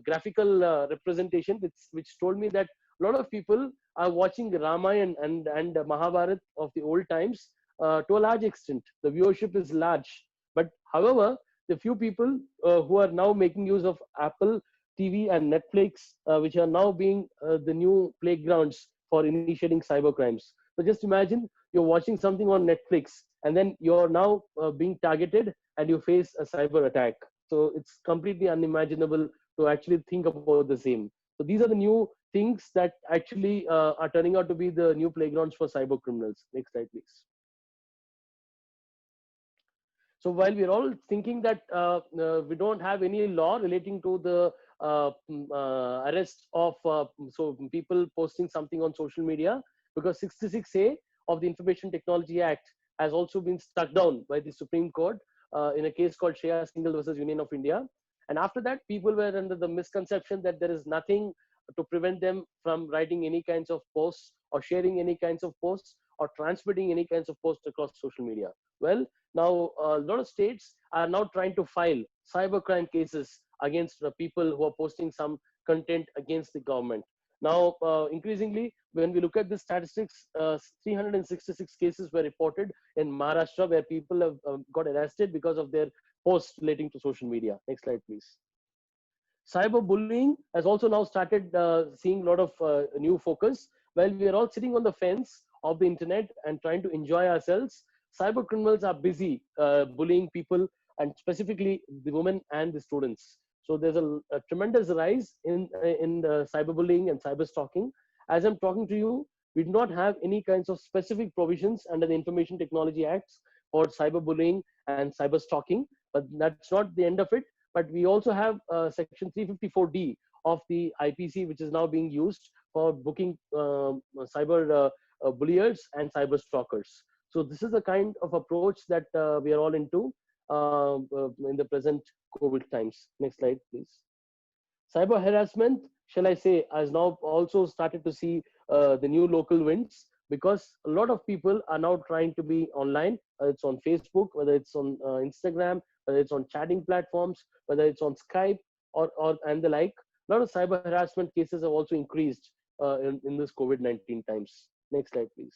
Speaker 4: graphical representation which told me that a lot of people are watching Ramayana and Mahabharata of the old times to a large extent. The viewership is large. But however, the few people who are now making use of Apple TV and Netflix, which are now being the new playgrounds for initiating cyber crimes. So just imagine you're watching something on Netflix and then you're now being targeted and you face a cyber attack. So it's completely unimaginable to actually think about the same. So these are the new things that actually are turning out to be the new playgrounds for cyber criminals. Next slide, please. So while we're all thinking that we don't have any law relating to the arrest of so people posting something on social media, because 66A of the Information Technology Act has also been struck down by the Supreme Court in a case called Shreya Singhal versus Union of India. And after that, people were under the misconception that there is nothing to prevent them from writing any kinds of posts or sharing any kinds of posts or transmitting any kinds of posts across social media. Well, now a lot of states are now trying to file cybercrime cases against people who are posting some content against the government. Now, increasingly, when we look at the statistics, 366 cases were reported in Maharashtra where people have got arrested because of their posts relating to social media. Next slide, please. Cyberbullying has also now started seeing a lot of new focus. While we are all sitting on the fence of the internet and trying to enjoy ourselves, cyber criminals are busy bullying people, and specifically the women and the students. So there's a tremendous rise in the cyberbullying and cyber stalking. As I'm talking to you, we do not have any kinds of specific provisions under the Information Technology Acts for cyberbullying and cyber stalking, but that's not the end of it. But we also have section 354D of the IPC, which is now being used for booking cyber bulliers and cyber stalkers. So this is the kind of approach that we are all into in the present COVID times. Next slide, please. Cyber harassment, shall I say, has now also started to see the new local winds, because a lot of people are now trying to be online. It's on Facebook, whether it's on Instagram, whether it's on chatting platforms, whether it's on Skype or and the like. lot of cyber harassment cases have also increased in this COVID-19 times. Next slide, please.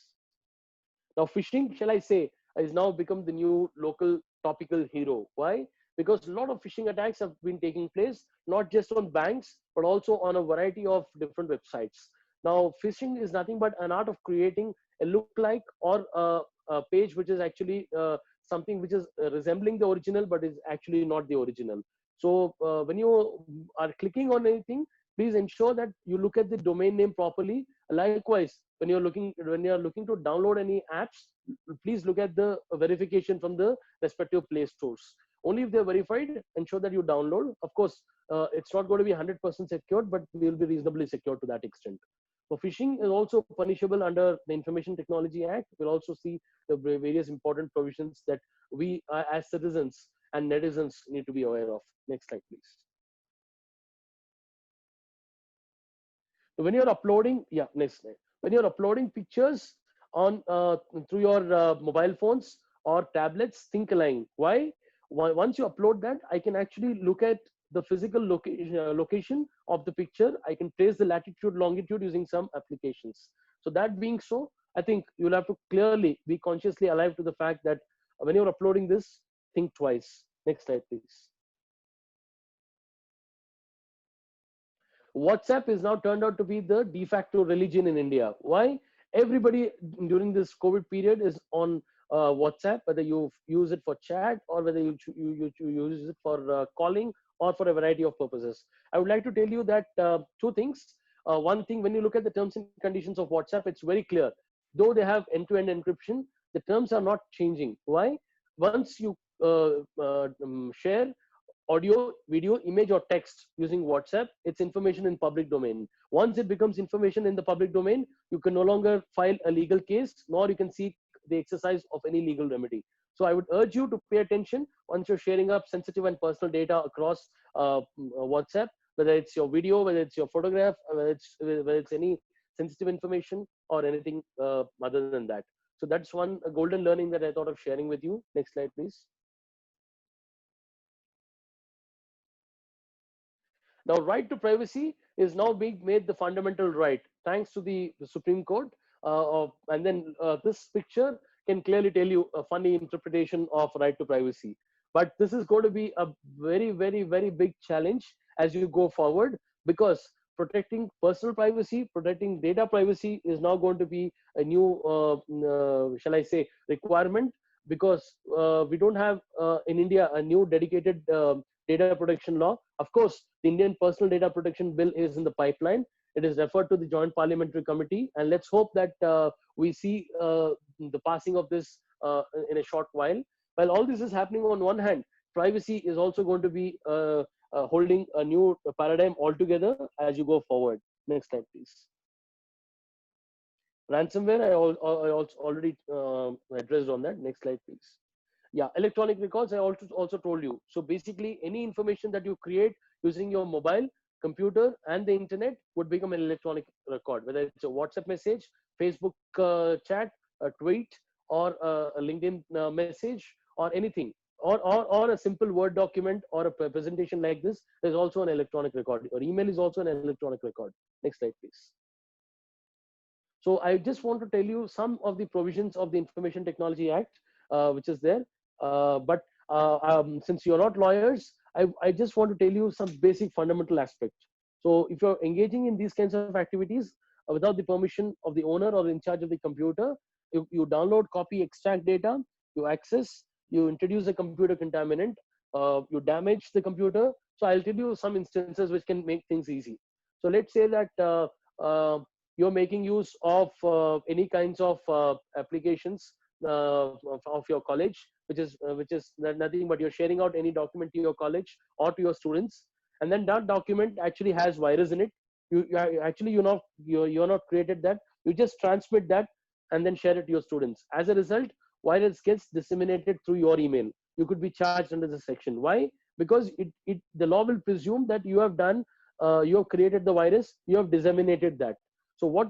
Speaker 4: Now, phishing, shall I say, has now become the new local topical hero. Why? Because a lot of phishing attacks have been taking place, not just on banks, but also on a variety of different websites. Now, phishing is nothing but an art of creating a look-like or a page which is actually something which is resembling the original, but is actually not the original. So when you are clicking on anything, please ensure that you look at the domain name properly. Likewise, when you're looking to download any apps, please look at the verification from the respective Play stores. Only if they're verified, ensure that you download. Of course, it's not going to be 100% secured, but will be reasonably secure to that extent. So phishing is also punishable under the Information Technology Act. We'll also see the various important provisions that we as citizens and netizens need to be aware of. Next slide, please. So when you're uploading, next slide. When you're uploading pictures on through your mobile phones or tablets, think alike. Why? Once you upload that, I can actually look at the physical location of the picture. I can trace the latitude, longitude using some applications. So that being so, I think you'll have to clearly be consciously alive to the fact that when you're uploading this, think twice. Next slide, please. WhatsApp is now turned out to be the de facto religion in India. Why? Everybody during this COVID period is on WhatsApp, whether you use it for chat or whether you use it for calling or for a variety of purposes. I would like to tell you that two things. One thing, when you look at the terms and conditions of WhatsApp, it's very clear. Though they have end-to-end encryption, the terms are not changing. Why? Once you share audio, video, image, or text using WhatsApp, it's information in public domain. Once it becomes information in the public domain, you can no longer file a legal case, nor you can seek the exercise of any legal remedy. So I would urge you to pay attention once you're sharing up sensitive and personal data across WhatsApp, whether it's your video, whether it's your photograph, whether it's any sensitive information or anything other than that. So that's one golden learning that I thought of sharing with you. Next slide, please. Now, right to privacy is now being made the fundamental right, thanks to the Supreme Court. And then this picture can clearly tell you a funny interpretation of right to privacy. But this is going to be a very, very, very big challenge as you go forward, because protecting personal privacy, protecting data privacy is now going to be a new, shall I say, requirement, because we don't have in India a new dedicated data protection law. Of course, the Indian Personal Data Protection Bill is in the pipeline. It is referred to the Joint Parliamentary Committee, and let's hope that we see the passing of this in a short while. While all this is happening, on one hand, privacy is also going to be holding a new paradigm altogether as you go forward. Next slide, please. Ransomware, I also already addressed on that. Next slide, please. Yeah, electronic records, I also told you. So basically, any information that you create using your mobile, computer, and the internet would become an electronic record, whether it's a WhatsApp message, Facebook chat, a tweet, or a LinkedIn message, or anything, or a simple Word document or a presentation like this is also an electronic record. Or email is also an electronic record. Next slide, please. So I just want to tell you some of the provisions of the Information Technology Act, which is there. But since you're not lawyers, I just want to tell you some basic fundamental aspects. So if you're engaging in these kinds of activities without the permission of the owner or in charge of the computer, you download, copy, extract data, you access, you introduce a computer contaminant, you damage the computer. So I'll tell you some instances which can make things easy. So let's say that you're making use of any kinds of applications of your college, which is nothing but you're sharing out any document to your college or to your students, and then that document actually has virus in it. You're not created that. You just transmit that and then share it to your students. As a result, virus gets disseminated through your email. You could be charged under this section. Why? Because the law will presume that you have done, you have created the virus, you have disseminated that. So what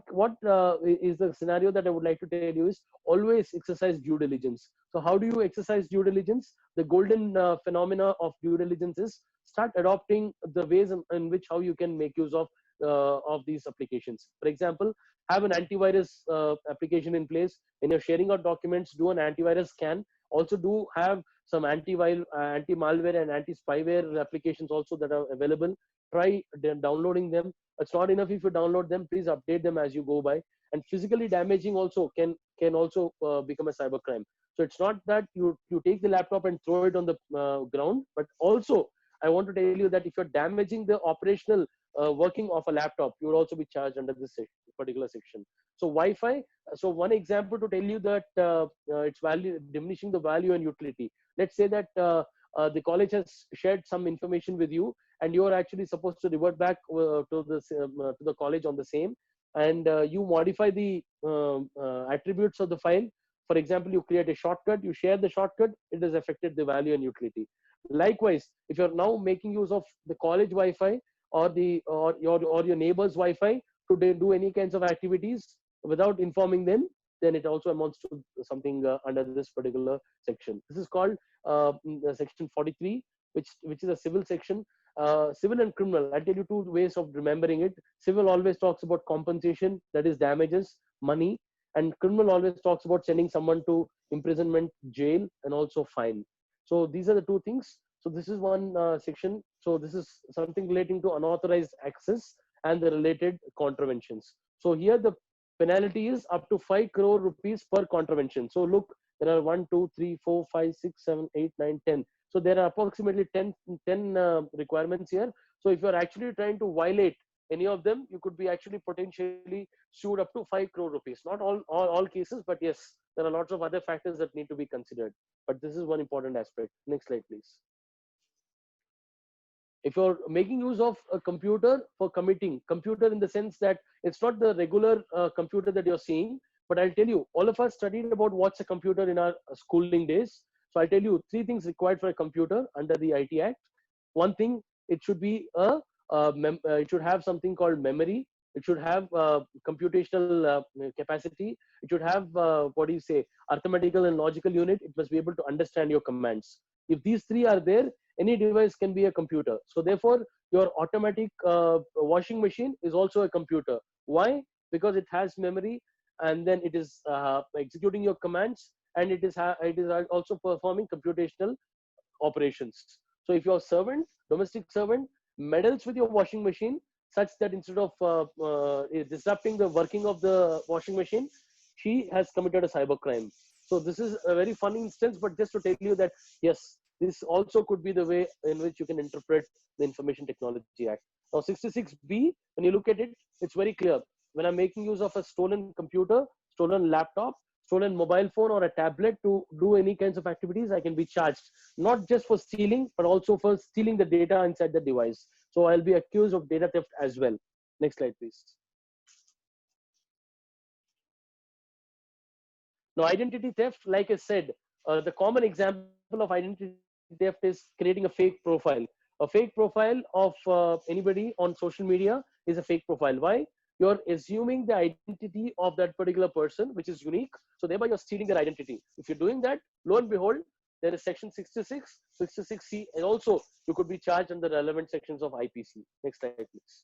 Speaker 4: is the scenario that I would like to tell you is always exercise due diligence. So how do you exercise due diligence? The golden phenomena of due diligence is start adopting the ways in which how you can make use of these applications. For example, have an antivirus application in place. When you're sharing out documents, do an antivirus scan. Also do have some anti-malware and anti-spyware applications also that are available. Try downloading them. It's not enough if you download them, please update them as you go by. And physically damaging also can also become a cybercrime. So it's not that you take the laptop and throw it on the ground, but also I want to tell you that if you're damaging the operational working of a laptop, you will also be charged under this particular section. So Wi-Fi. So one example to tell you that it's diminishing the value and utility. Let's say that the college has shared some information with you, and you are actually supposed to revert back to the college on the same, and you modify the attributes of the file. For example, you create a shortcut, you share the shortcut, it has affected the value and utility. Likewise, if you're now making use of the college Wi-Fi or your neighbor's Wi-Fi to do any kinds of activities without informing them, then it also amounts to something under this particular section. This is called section 43, which is a civil section. Civil and criminal, I'll tell you two ways of remembering it. Civil always talks about compensation, that is damages, money, and criminal always talks about sending someone to imprisonment, jail, and also fine. So these are the two things. So this is one section. So this is something relating to unauthorized access and the related contraventions. So here the penalty is up to 5 crore rupees per contravention. So look, there are 1, 2, 3, 4, 5, 6, 7, 8, 9, 10. So there are approximately 10 requirements here. So if you're actually trying to violate any of them, you could be actually potentially sued up to 5 crore rupees. Not all cases, but yes, there are lots of other factors that need to be considered. But this is one important aspect. Next slide, please. If you're making use of a computer for committing, computer in the sense that it's not the regular computer that you're seeing, but I'll tell you, all of us studied about what's a computer in our schooling days. So I'll tell you 3 things required for a computer under the IT Act. One thing, it should be it should have something called memory. It should have computational capacity. It should have arithmetical and logical unit. It must be able to understand your commands. If these 3 are there, any device can be a computer. So therefore, your automatic washing machine is also a computer. Why? Because it has memory, and then it is executing your commands, and it is also performing computational operations. So if your servant, domestic servant, meddles with your washing machine such that instead of disrupting the working of the washing machine, she has committed a cybercrime. So this is a very funny instance, but just to tell you that yes, this also could be the way in which you can interpret the Information Technology Act. Now 66B, when you look at it, it's very clear. When I'm making use of a stolen computer, stolen laptop, stolen mobile phone or a tablet to do any kinds of activities, I can be charged, not just for stealing, but also for stealing the data inside the device. So I'll be accused of data theft as well. Next slide, please. Now, identity theft, like I said, the common example of identity theft is creating a fake profile. A fake profile of anybody on social media is a fake profile. Why? You're assuming the identity of that particular person, which is unique. So thereby you're stealing their identity. If you're doing that, lo and behold, there is section 66, 66C, and also you could be charged under the relevant sections of IPC. Next slide, please.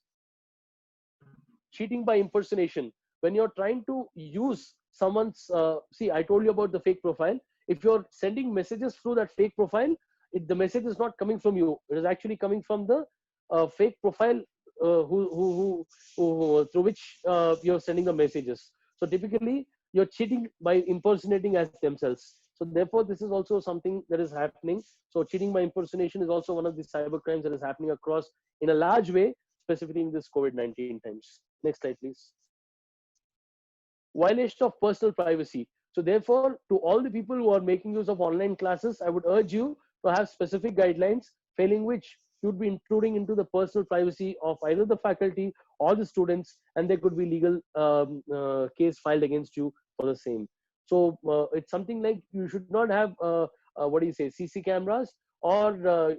Speaker 4: Cheating by impersonation. When you're trying to use someone's, see, I told you about the fake profile. If you're sending messages through that fake profile, the message is not coming from you. It is actually coming from the fake profile through which you're sending the messages. So typically, you're cheating by impersonating as themselves. So therefore, this is also something that is happening. So cheating by impersonation is also one of the cyber crimes that is happening across in a large way, specifically in this COVID-19 times. Next slide, please. Violation of personal privacy. So therefore, to all the people who are making use of online classes, I would urge you to have specific guidelines, failing which you'd be intruding into the personal privacy of either the faculty or the students, and there could be legal case filed against you for the same. So it's something like you should not have CC cameras or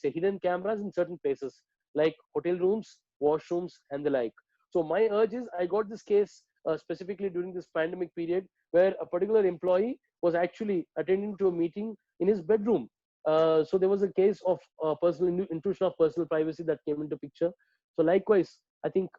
Speaker 4: hidden cameras in certain places like hotel rooms, washrooms, and the like. So my urge is, I got this case specifically during this pandemic period where a particular employee was actually attending to a meeting in his bedroom. So there was a case of personal intrusion of personal privacy that came into picture. So likewise, I think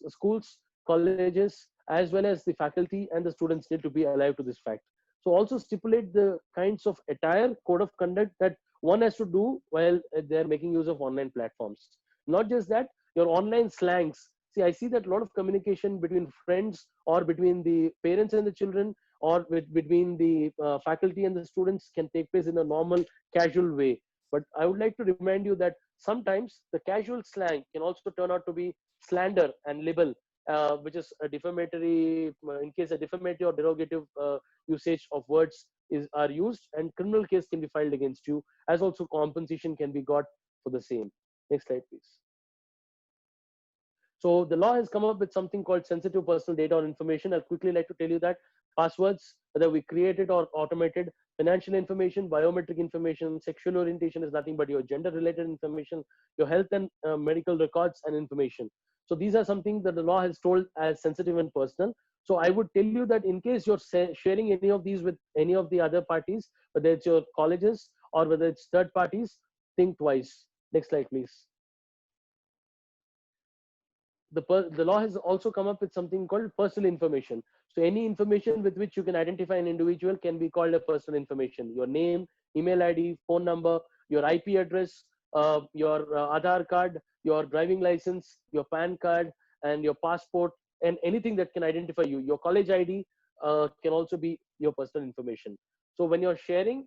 Speaker 4: schools, colleges, as well as the faculty and the students need to be alive to this fact. So also stipulate the kinds of attire code of conduct that one has to do while they're making use of online platforms. Not just that, your online slangs. See, I see that a lot of communication between friends or between the parents and the children or between the faculty and the students can take place in a normal, casual way. But I would like to remind you that sometimes the casual slang can also turn out to be slander and libel, which is a defamatory, in case a defamatory or derogative usage of words are used, and criminal case can be filed against you, as also compensation can be got for the same. Next slide, please. So the law has come up with something called sensitive personal data or information. I'll quickly like to tell you that passwords, whether we created or automated, financial information, biometric information, sexual orientation is nothing but your gender related information, your health and medical records and information. So these are something that the law has told as sensitive and personal. So I would tell you that in case you're sharing any of these with any of the other parties, whether it's your colleges or whether it's third parties, think twice. Next slide, please. The law has also come up with something called personal information. So any information with which you can identify an individual can be called a personal information. Your name, email ID, phone number, your IP address, your Aadhaar card, your driving license, your PAN card, and your passport, and anything that can identify you. Your college ID can also be your personal information. So when you're sharing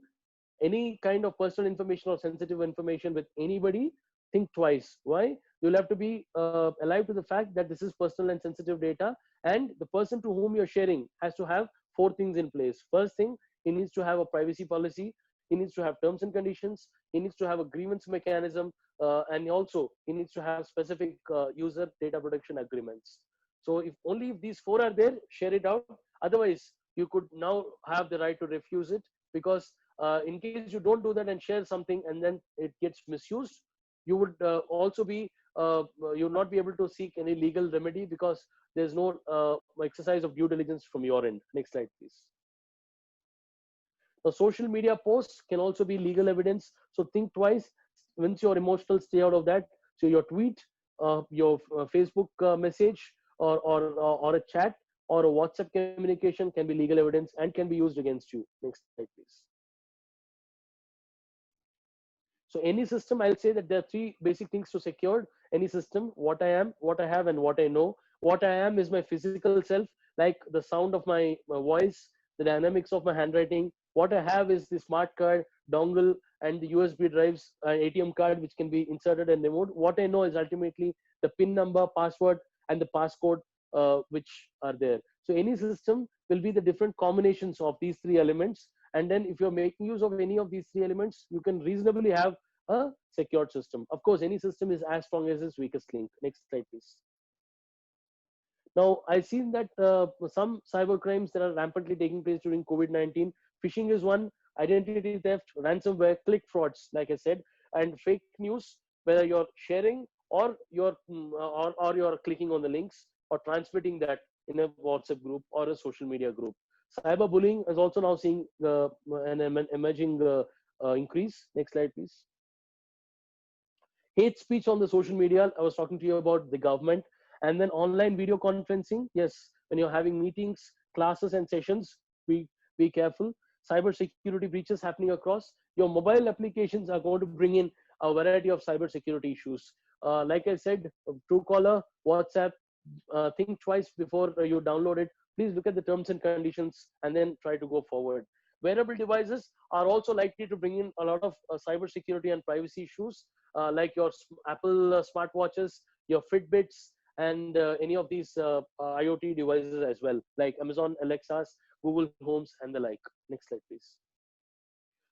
Speaker 4: any kind of personal information or sensitive information with anybody, think twice. Why? You'll have to be alive to the fact that this is personal and sensitive data, and the person to whom you're sharing has to have 4 things in place. First thing, he needs to have a privacy policy, he needs to have terms and conditions, he needs to have a grievance mechanism, and also he needs to have specific user data protection agreements. So if only if these 4 are there, share it out. Otherwise, you could now have the right to refuse it, because in case you don't do that and share something and then it gets misused, you would also be you will not be able to seek any legal remedy, because there's no exercise of due diligence from your end. Next slide, please. Now, social media posts can also be legal evidence. So think twice. Once you're emotional, stay out of that. So your tweet, your Facebook message, or a chat or a WhatsApp communication can be legal evidence and can be used against you. Next slide, please. So any system, I'll say that there are 3 basic things to secure any system: what I am, what I have, and what I know. What I am is my physical self, like the sound of my voice, the dynamics of my handwriting. What I have is the smart card, dongle, and the USB drives, ATM card, which can be inserted and removed. What I know is ultimately the PIN number, password, and the passcode, which are there. So any system will be the different combinations of these 3 elements. And then if you're making use of any of these 3 elements, you can reasonably have a secured system. Of course, any system is as strong as its weakest link. Next slide, please. Now, I've seen that some cyber crimes that are rampantly taking place during COVID-19, phishing is one, identity theft, ransomware, click frauds, like I said, and fake news, whether you're sharing or you're clicking on the links or transmitting that in a WhatsApp group or a social media group. Cyberbullying is also now seeing an emerging increase. Next slide, please. Hate speech on the social media. I was talking to you about the government. And then online video conferencing. Yes, when you're having meetings, classes, and sessions, be careful. Cyber security breaches happening across. Your mobile applications are going to bring in a variety of cyber security issues. Like I said, Truecaller, WhatsApp, think twice before you download it. Please look at the terms and conditions and then try to go forward. Wearable devices are also likely to bring in a lot of cyber security and privacy issues, like your Apple smartwatches, your Fitbits, and any of these IoT devices as well, like Amazon Alexas, Google Homes, and the like. Next slide, please.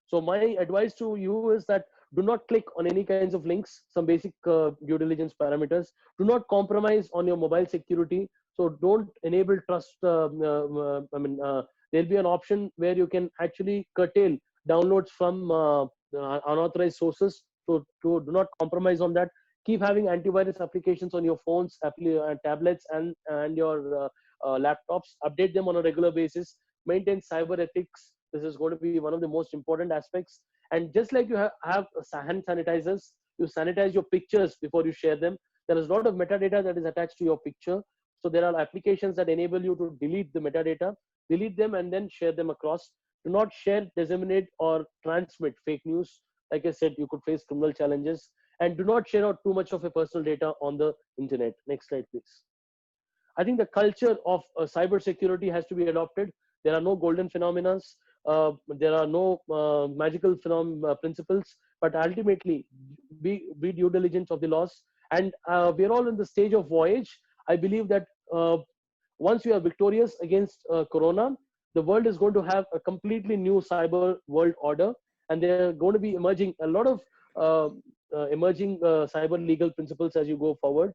Speaker 4: So my advice to you is that do not click on any kinds of links, some basic due diligence parameters. Do not compromise on your mobile security. So don't enable trust. There'll be an option where you can actually curtail downloads from unauthorized sources. So do not compromise on that. Keep having antivirus applications on your phones, tablets, and your laptops. Update them on a regular basis. Maintain cyber ethics. This is going to be one of the most important aspects. And just like you have hand sanitizers, you sanitize your pictures before you share them. There is a lot of metadata that is attached to your picture. So there are applications that enable you to delete the metadata, delete them, and then share them across. Do not share, disseminate, or transmit fake news. Like I said, you could face criminal challenges. And do not share out too much of your personal data on the internet. Next slide, please. I think the culture of cyber security has to be adopted. There are no golden phenomena. There are no magical principles, but ultimately be due diligence of the laws. And we're all in the stage of voyage. I believe that once we are victorious against Corona, the world is going to have a completely new cyber world order, and there are going to be emerging a lot of emerging cyber legal principles as you go forward.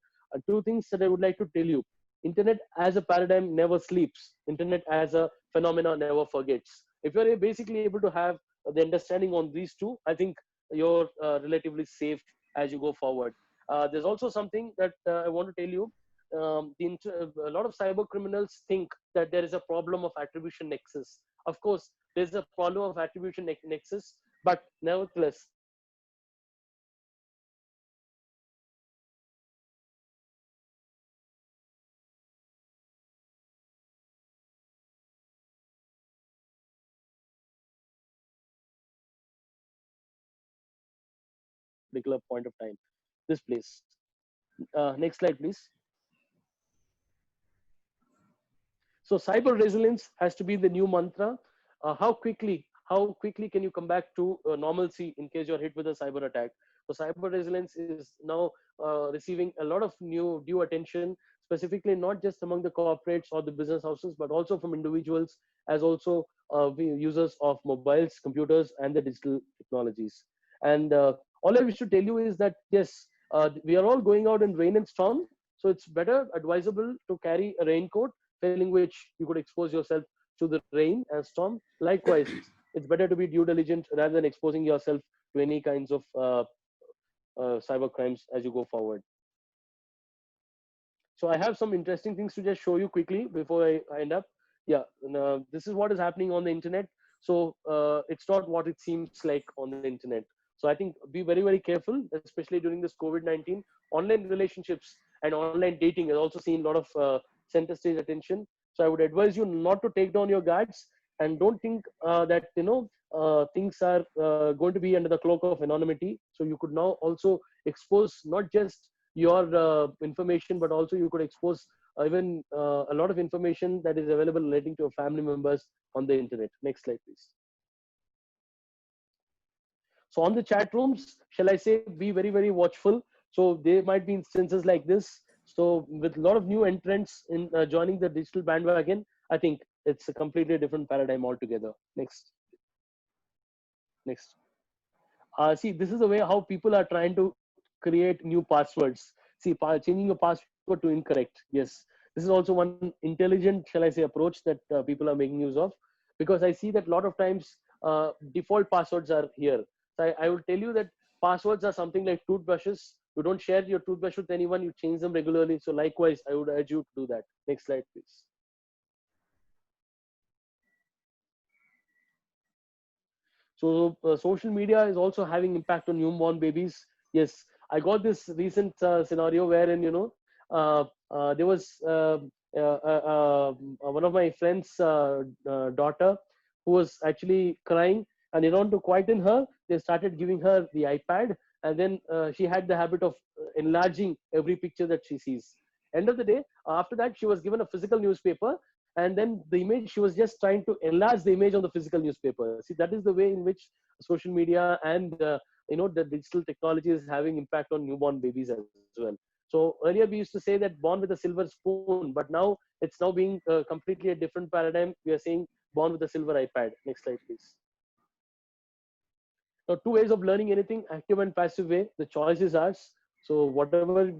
Speaker 4: Two things that I would like to tell you. Internet as a paradigm never sleeps. Internet as a phenomena never forgets. If you're basically able to have the understanding on these two, I think you're relatively safe as you go forward. There's also something that I want to tell you. A lot of cyber criminals think that there is a problem of attribution nexus. Of course, there's a problem of attribution nexus, but nevertheless, particular point of time. This place. Next slide, please. So cyber resilience has to be the new mantra. How quickly can you come back to normalcy in case you're hit with a cyber attack? So cyber resilience is now receiving a lot of due attention, specifically not just among the corporates or the business houses, but also from individuals as also users of mobiles, computers, and the digital technologies. And all I wish to tell you is that yes, we are all going out in rain and storm, so it's better advisable to carry a raincoat, failing which you could expose yourself to the rain and storm. Likewise, it's better to be due diligent rather than exposing yourself to any kinds of cyber crimes as you go forward. So I have some interesting things to just show you quickly before I end up. Yeah, this is what is happening on the internet. So it's not what it seems like on the internet. So I think be very, very careful, especially during this COVID-19. Online relationships and online dating has also seen a lot of center stage attention. So I would advise you not to take down your guards and don't think that things are going to be under the cloak of anonymity. So you could now also expose not just your information, but also you could expose even a lot of information that is available relating to your family members on the internet. Next slide, please. So on the chat rooms, shall I say, be very, very watchful. So there might be instances like this. So with a lot of new entrants in joining the digital bandwagon, I think it's a completely different paradigm altogether. Next. Next. See, this is the way how people are trying to create new passwords. See, changing your password to incorrect. Yes. This is also one intelligent, shall I say, approach that people are making use of, because I see that a lot of times default passwords are here. So I will tell you that passwords are something like toothbrushes. You don't share your toothbrush with anyone, you change them regularly. So likewise, I would urge you to do that. Next slide, please. So social media is also having impact on newborn babies. Yes, I got this recent scenario wherein, there was one of my friend's daughter who was actually crying, and in order to quieten her, they started giving her the iPad, and then she had the habit of enlarging every picture that she sees. End of the day, after that, she was given a physical newspaper, and then the image, she was just trying to enlarge the image on the physical newspaper. See, that is the way in which social media and the digital technology is having impact on newborn babies as well. So earlier we used to say that born with a silver spoon, but now it's now being completely a different paradigm. We are saying born with a silver iPad. Next slide, please. Now, two ways of learning anything, active and passive way. The choice is ours. So whatever,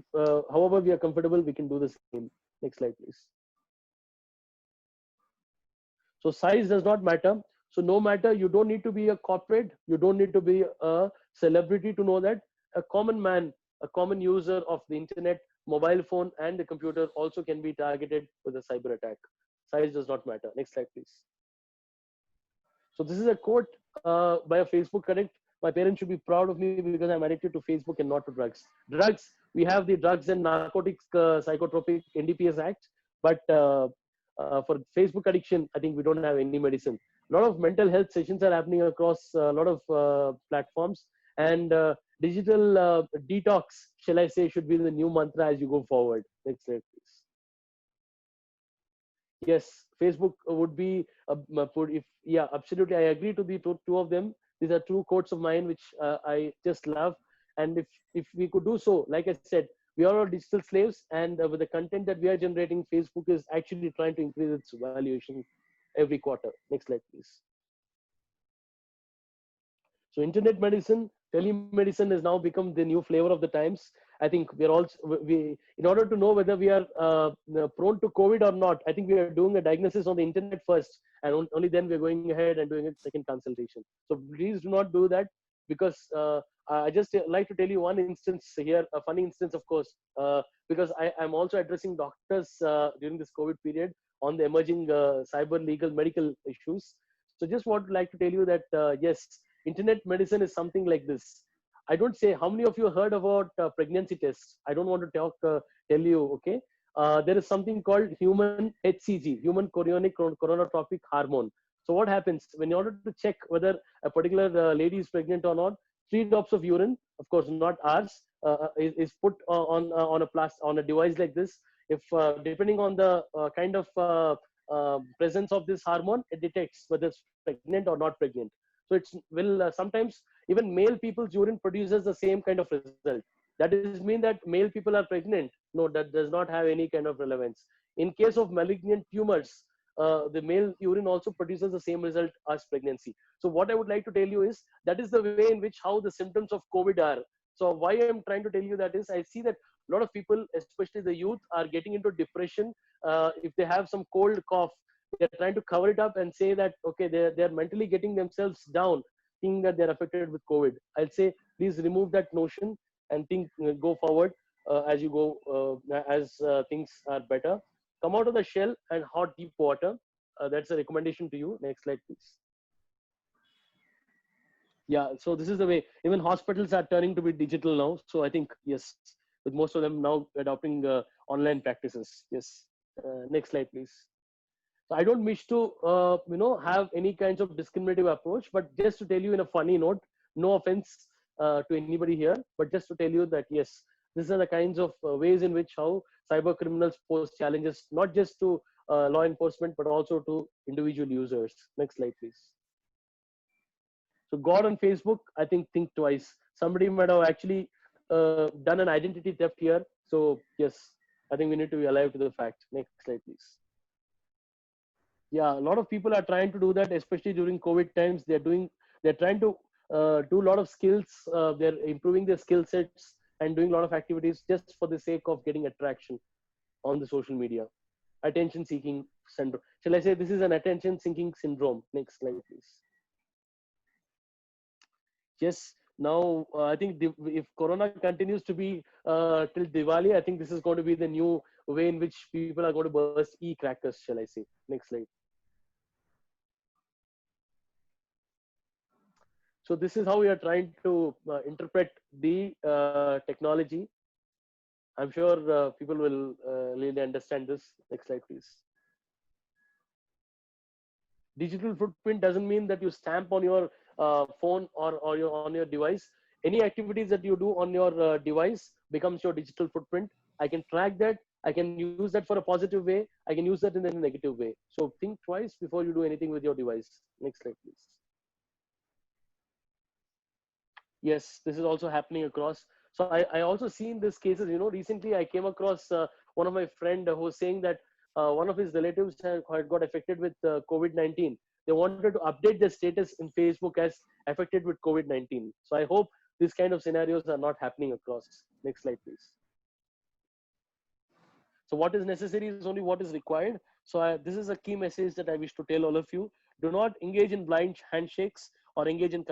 Speaker 4: however we are comfortable, we can do the same. Next slide, please. So size does not matter. So no matter, you don't need to be a corporate, you don't need to be a celebrity to know that a common man, a common user of the internet, mobile phone, and the computer also can be targeted with a cyber attack. Size does not matter. Next slide, please. So this is a quote by a Facebook Connect. my parents should be proud of me because I'm addicted to Facebook and not to drugs. Drugs, we have the Drugs and Narcotics Psychotropic NDPS Act, but for Facebook addiction, I think we don't have any medicine. A lot of mental health sessions are happening across a lot of platforms, and digital detox, shall I say, should be the new mantra as you go forward. Next slide, please. Yes, Facebook would be if yeah, absolutely. I agree to the two of them. These are two quotes of mine which I just love. And if we could do so, like I said, we are all digital slaves, and with the content that we are generating, Facebook is actually trying to increase its valuation every quarter. Next slide, please. So internet medicine, telemedicine has now become the new flavor of the times. I think we are also, in order to know whether we are prone to COVID or not, I think we are doing a diagnosis on the internet first, and only then we're going ahead and doing a second consultation. So please do not do that, because I just like to tell you one instance here, a funny instance, of course, because I'm also addressing doctors during this COVID period on the emerging cyber legal medical issues. So just want to like to tell you that, yes, internet medicine is something like this. I don't say how many of you heard about pregnancy tests. I don't want to tell you, okay? There is something called human HCG, human chorionic gonadotrophic hormone. So what happens when, in order to check whether a particular lady is pregnant or not, 3 drops of urine, of course not ours, is put on a device like this. If depending on the kind of presence of this hormone, it detects whether it's pregnant or not pregnant. So it's sometimes even male people's urine produces the same kind of result. That does mean that male people are pregnant? No, that does not have any kind of relevance. In case of malignant tumors, the male urine also produces the same result as pregnancy. So what I would like to tell you is that is the way in which how the symptoms of COVID are. So why I'm trying to tell you that is I see that a lot of people, especially the youth, are getting into depression. If they have some cold cough, they're trying to cover it up and say that, okay, they're mentally getting themselves down, thinking that they're affected with COVID. I'll say, please remove that notion and go forward as you go, as things are better. Come out of the shell and hot, deep water. That's a recommendation to you. Next slide, please. Yeah, so this is the way. Even hospitals are turning to be digital now. So I think, yes, with most of them now adopting online practices. Yes. Next slide, please. So I don't wish to, have any kinds of discriminative approach, but just to tell you in a funny note, no offense to anybody here, but just to tell you that, yes, these are the kinds of ways in which how cyber criminals pose challenges, not just to law enforcement, but also to individual users. Next slide, please. So God on Facebook, I think twice. Somebody might have actually done an identity theft here. So yes, I think we need to be alive to the fact. Next slide, please. Yeah, a lot of people are trying to do that, especially during COVID times. They're trying to do a lot of skills. They're improving their skill sets and doing a lot of activities just for the sake of getting attraction on the social media. Attention seeking syndrome. Shall I say this is an attention seeking syndrome? Next slide, please. Yes, now I think if Corona continues to be till Diwali, I think this is going to be the new way in which people are going to burst e-crackers, shall I say. Next slide. So this is how we are trying to interpret the technology. I'm sure people will really understand this. Next slide, please. Digital footprint doesn't mean that you stamp on your phone or on your device. Any activities that you do on your device becomes your digital footprint. I can track that. I can use that for a positive way. I can use that in a negative way. So think twice before you do anything with your device. Next slide, please. Yes, this is also happening across. So I also seen these cases, recently I came across one of my friend who was saying that one of his relatives had got affected with COVID-19. They wanted to update their status in Facebook as affected with COVID-19. So I hope these kind of scenarios are not happening across. Next slide, please. So what is necessary is only what is required. So this is a key message that I wish to tell all of you. Do not engage in blind handshakes or engage in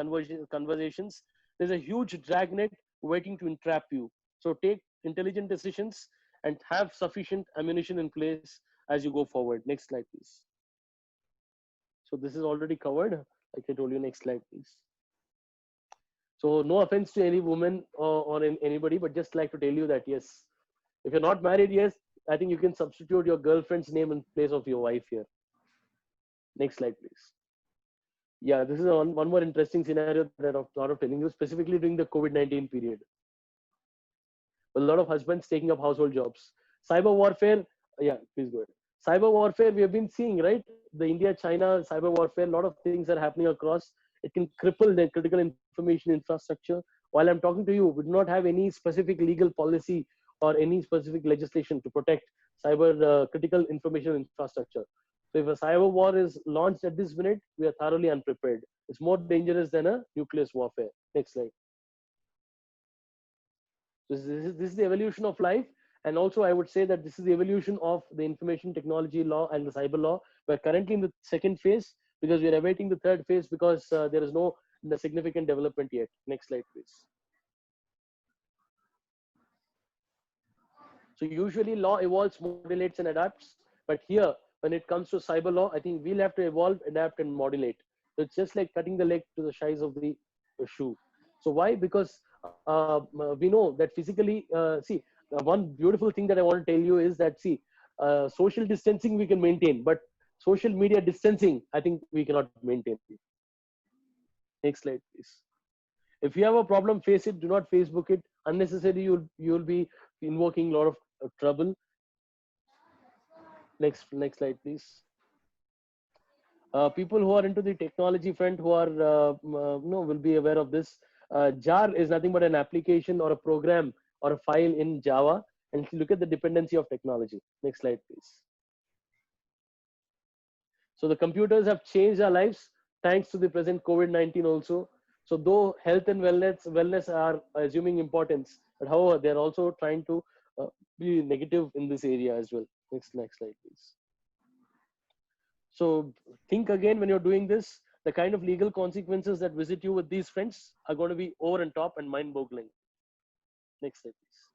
Speaker 4: conversations. There's a huge dragnet waiting to entrap you. So take intelligent decisions and have sufficient ammunition in place as you go forward. Next slide, please. So this is already covered. Like I told you, next slide, please. So no offense to any woman or anybody, but just like to tell you that yes, if you're not married, yes, I think you can substitute your girlfriend's name in place of your wife here. Next slide, please. Yeah, this is one more interesting scenario that I thought of telling you, specifically during the COVID-19 period. A lot of husbands taking up household jobs. Cyber warfare, yeah, please go ahead. Cyber warfare, we have been seeing, right? The India-China cyber warfare, a lot of things are happening across. It can cripple the critical information infrastructure. While I'm talking to you, we do not have any specific legal policy or any specific legislation to protect cyber critical information infrastructure. So if a cyber war is launched at this minute, we are thoroughly unprepared. It's more dangerous than a nuclear warfare. Next slide. So this is the evolution of life. And also I would say that this is the evolution of the information technology law and the cyber law. We're currently in the second phase because we're awaiting the third phase because there is no significant development yet. Next slide, please. So usually law evolves, modulates and adapts. But here, when it comes to cyber law, I think we'll have to evolve, adapt and modulate. So it's just like cutting the leg to the size of the shoe. So why? Because we know that physically, one beautiful thing that I want to tell you is that, social distancing we can maintain, but social media distancing, I think we cannot maintain. Next slide, please. If you have a problem, face it. Do not Facebook it. Unnecessarily, you'll be invoking a lot of trouble. Next slide, please. People who are into the technology front, who are will be aware of this. JAR is nothing but an application or a program or a file in Java. And look at the dependency of technology. Next slide, please. So the computers have changed our lives thanks to the present COVID-19 also. So though health and wellness are assuming importance, but however, they're also trying to be negative in this area as well. Next slide, please. So think again when you're doing this, the kind of legal consequences that visit you with these friends are going to be over and top and mind-boggling. Next slide, please.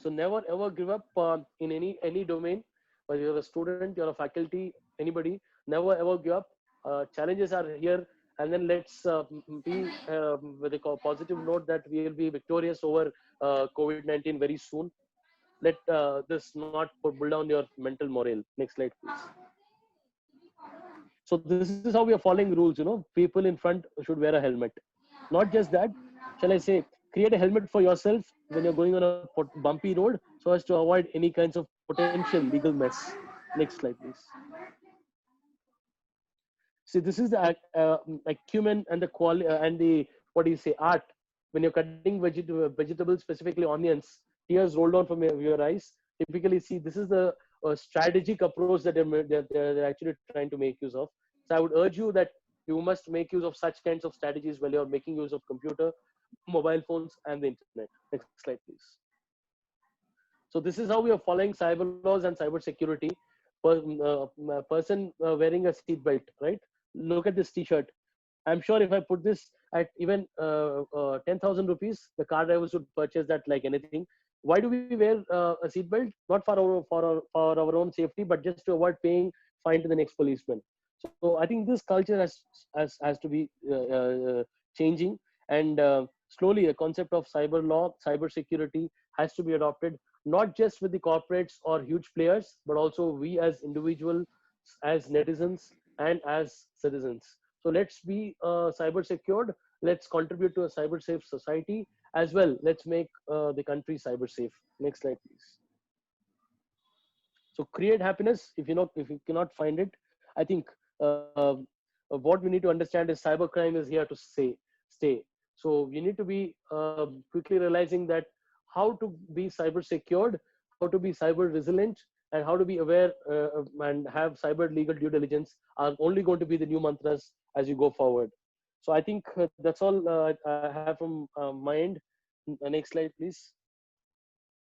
Speaker 4: So never ever give up in any domain. Whether you're a student, you're a faculty, anybody, never ever give up. Challenges are here, and then let's be with a positive note that we will be victorious over COVID-19 very soon. Let this not pull down your mental morale. Next slide, please. So this is how we are following rules. People in front should wear a helmet. Not just that, shall I say, create a helmet for yourself when you're going on a bumpy road so as to avoid any kinds of potential legal mess. Next slide, please. See, this is the acumen and the quality and the art. When you're cutting vegetables, specifically onions, tears roll down from your eyes. Typically, see, this is the strategic approach that they're actually trying to make use of. So I would urge you that you must make use of such kinds of strategies while you're making use of computer, mobile phones, and the internet. Next slide, please. So this is how we are following cyber laws and cyber security. A person wearing a seat belt, right? Look at this T-shirt. I'm sure if I put this at even 10,000 rupees, the car drivers would purchase that like anything. Why do we wear a seat belt? Not for our own safety, but just to avoid paying fine to the next policeman. So I think this culture has to be changing, and slowly a concept of cyber law, cyber security has to be adopted, not just with the corporates or huge players, but also we as individuals, as netizens, and as citizens. So let's be cyber secured. Let's contribute to a cyber safe society as well. Let's make the country cyber safe. Next slide, please. So create happiness. If you cannot find it, I think what we need to understand is cybercrime is here to stay. So you need to be quickly realizing that how to be cyber secured, how to be cyber resilient, and how to be aware and have cyber legal due diligence are only going to be the new mantras as you go forward. So I think that's all I have from my end. Next slide, please.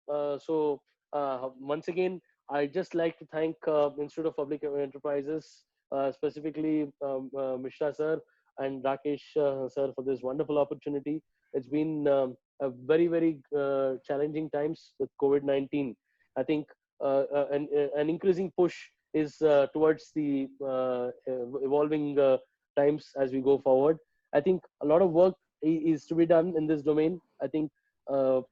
Speaker 4: Once again, I just like to thank Institute of Public Enterprises, specifically Mishra sir and Rakesh sir for this wonderful opportunity. It's been a very, very challenging times with COVID-19. I think an increasing push is towards the evolving times as we go forward. I think a lot of work is to be done in this domain. I think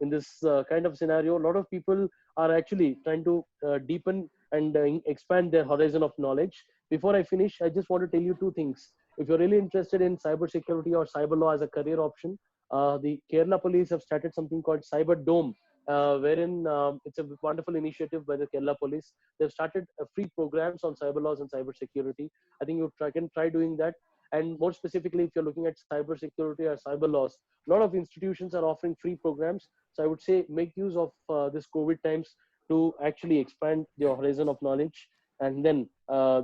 Speaker 4: in this kind of scenario, a lot of people are actually trying to deepen and expand their horizon of knowledge. Before I finish, I just want to tell you two things. If you're really interested in cybersecurity or cyber law as a career option, the Kerala police have started something called Cyber Dome, wherein it's a wonderful initiative by the Kerala police. They've started free programs on cyber laws and cyber security. I think you can try doing that. And more specifically, if you're looking at cyber security or cyber laws, a lot of institutions are offering free programs. So I would say make use of this COVID times to actually expand your horizon of knowledge. And then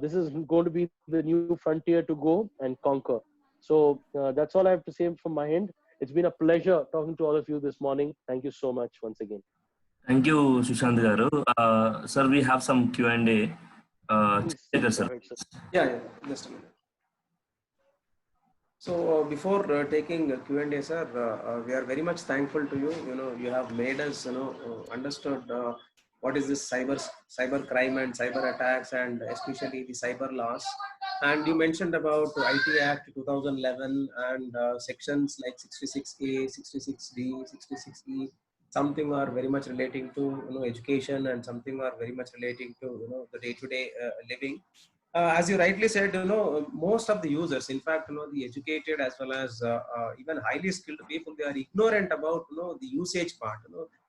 Speaker 4: this is going to be the new frontier to go and conquer. So that's all I have to say from my end. It's been a pleasure talking to all of you this morning. Thank you so much once again.
Speaker 3: Thank you, Sushant garu. Sir, we have some Q&A.
Speaker 4: Please,
Speaker 3: Sir.
Speaker 4: go ahead, sir.
Speaker 1: Yeah, just a minute. So before taking Q&A, sir, we are very much thankful to you. You know, you have made us, understood what is this cyber crime and cyber attacks, and especially the cyber laws. And you mentioned about IT Act 2011 and sections like 66A, 66D, 66E. Something are very much relating to education, and something are very much relating to the day-to-day living. As you rightly said, most of the users, in fact, the educated as well as even highly skilled people, they are ignorant about the usage part.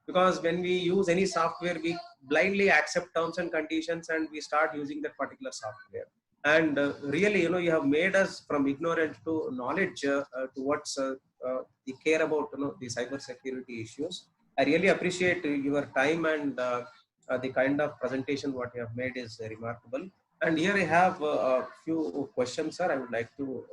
Speaker 1: Because when we use any software, we blindly accept terms and conditions, and we start using that particular software. And really, you have made us from ignorant to knowledge towards the care about the cyber security issues. I really appreciate your time, and the kind of presentation what you have made is remarkable. And here I have a few questions, sir. I would like to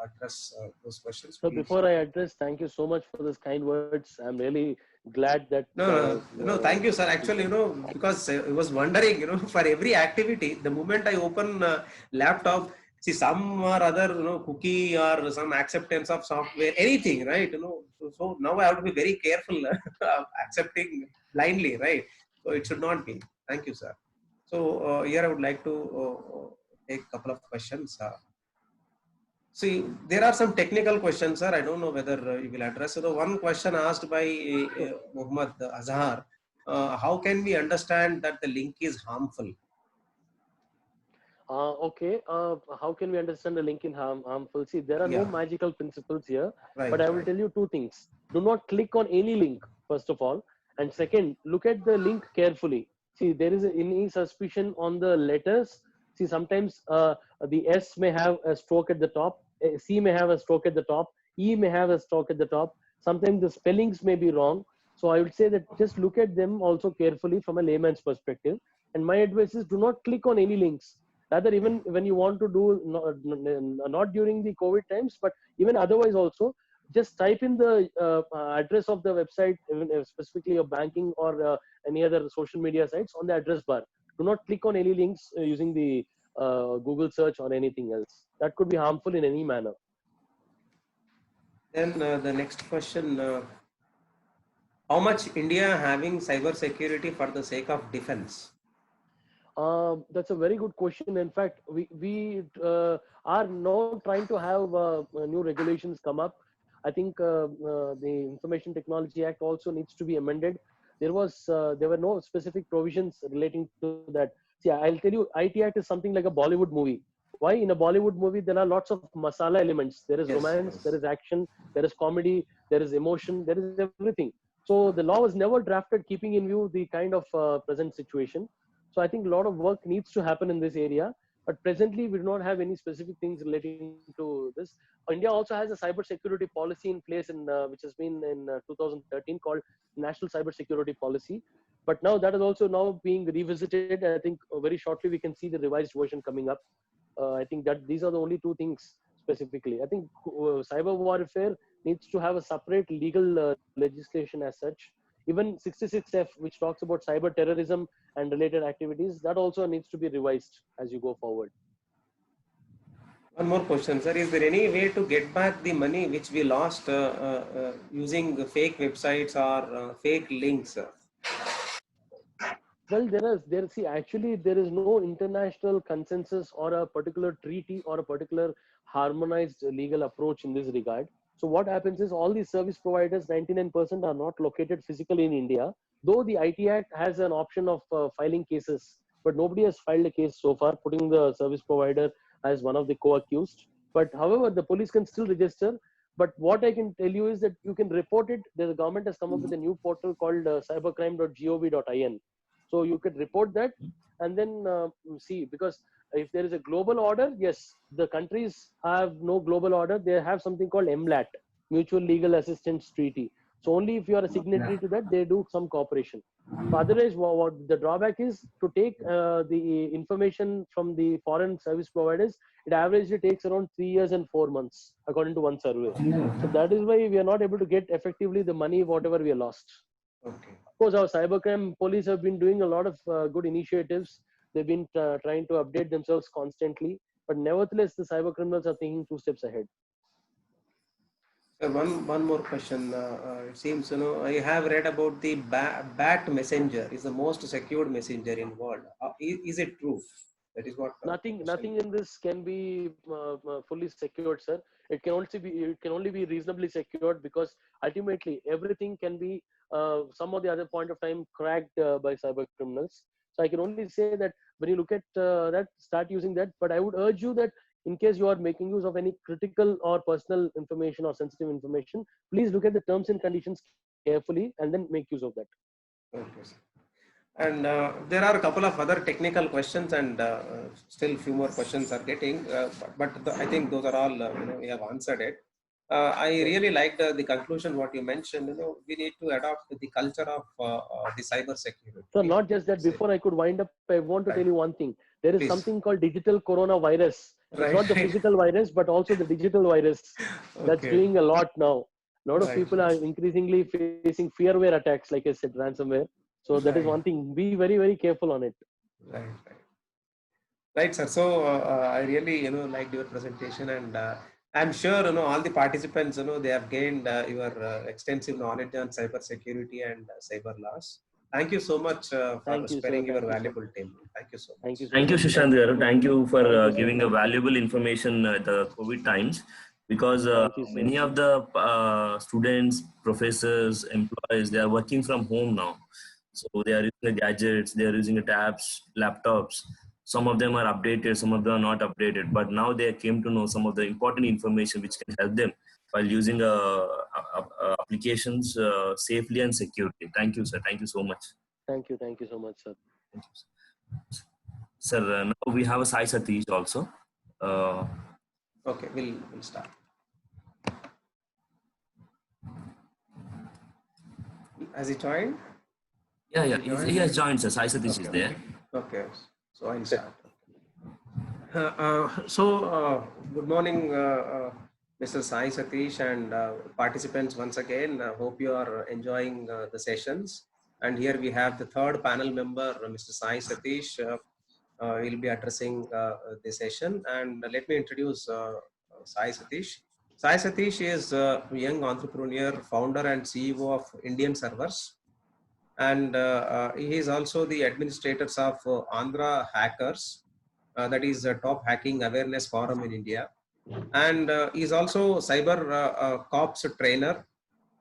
Speaker 1: address those questions.
Speaker 4: So
Speaker 1: Please.
Speaker 4: before I address, thank you so much for those kind words. I'm really glad that.
Speaker 1: No, thank you, sir. Actually, because I was wondering, for every activity, the moment I open laptop, see some or other, cookie or some acceptance of software, anything, right? So now I have to be very careful accepting blindly, right? So it should not be. Thank you, sir. So here I would like to take a couple of questions. See, there are some technical questions, sir. I don't know whether you will address. So the one question asked by Muhammad Azhar, how can we understand that the link is harmful?
Speaker 4: Okay. How can we understand the link in harmful? See, there are no magical principles here, but I will tell you two things. Do not click on any link, first of all. And second, look at the link carefully. See, there is any suspicion on the letters. See, sometimes the S may have a stroke at the top, C may have a stroke at the top, E may have a stroke at the top. Sometimes the spellings may be wrong. So I would say that just look at them also carefully from a layman's perspective. And my advice is do not click on any links. Rather, even when you want to do, not during the COVID times, but even otherwise also, just type in the address of the website, specifically of banking or any other social media sites on the address bar. Do not click on any links using the Google search or anything else. That could be harmful in any manner.
Speaker 1: Then the next question, how much India having cyber security for the sake of defense?
Speaker 4: That's a very good question. In fact, we are now trying to have new regulations come up. I think the Information Technology Act also needs to be amended. There were no specific provisions relating to that. See, I'll tell you, IT Act is something like a Bollywood movie. Why? In a Bollywood movie, there are lots of masala elements. There is romance, there is action, there is comedy, there is emotion, there is everything. So the law was never drafted keeping in view the kind of present situation. So I think a lot of work needs to happen in this area. But presently, we do not have any specific things relating to this. India also has a cyber security policy in place, which has been in 2013 called National Cyber Security Policy. But now that is also now being revisited. I think very shortly we can see the revised version coming up. I think that these are the only two things specifically. I think cyber warfare needs to have a separate legal legislation as such. Even 66F, which talks about cyber terrorism and related activities, that also needs to be revised as you go forward.
Speaker 1: One more question, sir. Is there any way to get back the money which we lost using fake websites or fake links?
Speaker 4: Well, see, actually, there is no international consensus or a particular treaty or a particular harmonized legal approach in this regard. So what happens is all these service providers, 99% are not located physically in India, though the IT Act has an option of filing cases, but nobody has filed a case so far, putting the service provider as one of the co-accused. But however, the police can still register. But what I can tell you is that you can report it. The government has come up with a new portal called cybercrime.gov.in. So you could report that and then see, because if there is a global order, yes, the countries have no global order. They have something called MLAT, Mutual Legal Assistance Treaty. So only if you are a signatory to that, they do some cooperation. So otherwise, what the drawback is to take the information from the foreign service providers, it averagely takes around 3 years and 4 months, according to one survey. So that is why we are not able to get effectively the money, whatever we are lost.
Speaker 1: Okay.
Speaker 4: Of course, our cybercrime police have been doing a lot of good initiatives. They've been trying to update themselves constantly, but nevertheless, the cyber criminals are thinking 2 steps ahead.
Speaker 1: One more question. It seems, I have read about the BAT messenger is the most secured messenger in world. Is it true? That is what.
Speaker 4: Nothing in this can be fully secured, sir. It can only be reasonably secured, because ultimately everything can be some of the other point of time cracked by cyber criminals. So I can only say that when you look at that, start using that. But I would urge you that in case you are making use of any critical or personal information or sensitive information, please look at the terms and conditions carefully and then make use of that.
Speaker 1: Okay, sir. And there are a couple of other technical questions, and still few more questions are getting, I think those are all, we have answered it. I really liked the conclusion, what you mentioned, we need to adopt the culture of the cyber security.
Speaker 4: So not just that, before I could wind up, I want to tell you one thing. There is
Speaker 1: Please.
Speaker 4: something called digital coronavirus.
Speaker 1: Right.
Speaker 4: It's not the physical virus, but also the digital virus. That's doing a lot now. A lot of people are increasingly facing fearware attacks, like I said, ransomware. So that is one thing. Be very, very careful on it.
Speaker 1: Right, sir. So I really, liked your presentation, and I'm sure, all the participants, they have gained your extensive knowledge on cyber security and cyber laws. Thank you so much for sparing your valuable time. Thank you so much.
Speaker 3: Thank you, Sushant garu. Thank you for giving a valuable information at the COVID times, because many of the students, professors, employees, they are working from home now. So they are using the gadgets, they are using the tabs, laptops. Some of them are updated, some of them are not updated. But now they came to know some of the important information which can help them while using applications safely and securely. Thank you, sir. Thank you so much.
Speaker 4: Thank you so much, sir.
Speaker 3: Thank you, sir. Sir, now we have a Sai Satish also.
Speaker 1: Okay, we'll start. Has he joined?
Speaker 3: Yeah, he has joined, sir. Sai Satish is there.
Speaker 1: Okay, so I'll start. Good morning, Mr. Sai Satish and participants once again. Hope you are enjoying the sessions. And here we have the third panel member, Mr. Sai Satish. He'll be addressing the session. And let me introduce Sai Satish. Sai Satish is a young entrepreneur, founder and CEO of Indian Servers. And he is also the administrators of Andhra Hackers, that is a top hacking awareness forum in India. And he is also cyber cops trainer,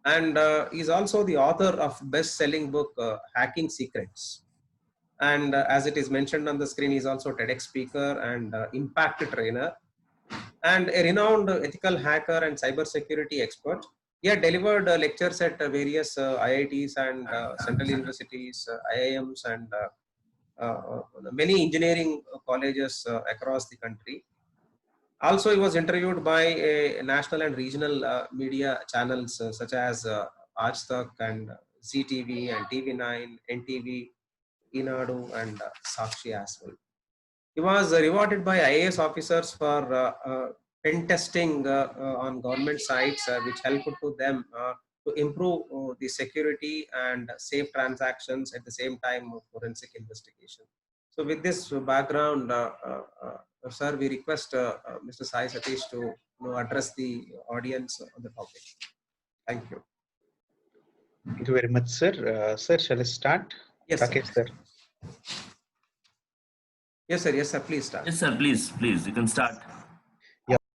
Speaker 1: and he is also the author of best-selling book Hacking Secrets. And as it is mentioned on the screen, he is also TEDx speaker and impact trainer, and a renowned ethical hacker and cybersecurity expert. He had delivered lectures at various IITs and central universities, IIMs, and many engineering colleges across the country. Also, he was interviewed by national and regional media channels such as Aaj Tak and ZTV and TV9, NTV, Inadu, and Sakshi as well. He was rewarded by IAS officers for pen testing on government sites, which helped to them to improve the security and safe transactions at the same time of forensic investigation. So with this background, sir, we request Mr. Sai Satish to address the audience on the topic. Thank you.
Speaker 5: Thank you very much, sir. Sir, shall I start?
Speaker 1: Yes,
Speaker 5: okay, sir.
Speaker 1: Yes, sir. Yes, sir. Please start.
Speaker 3: Yes, sir. Please, you can start.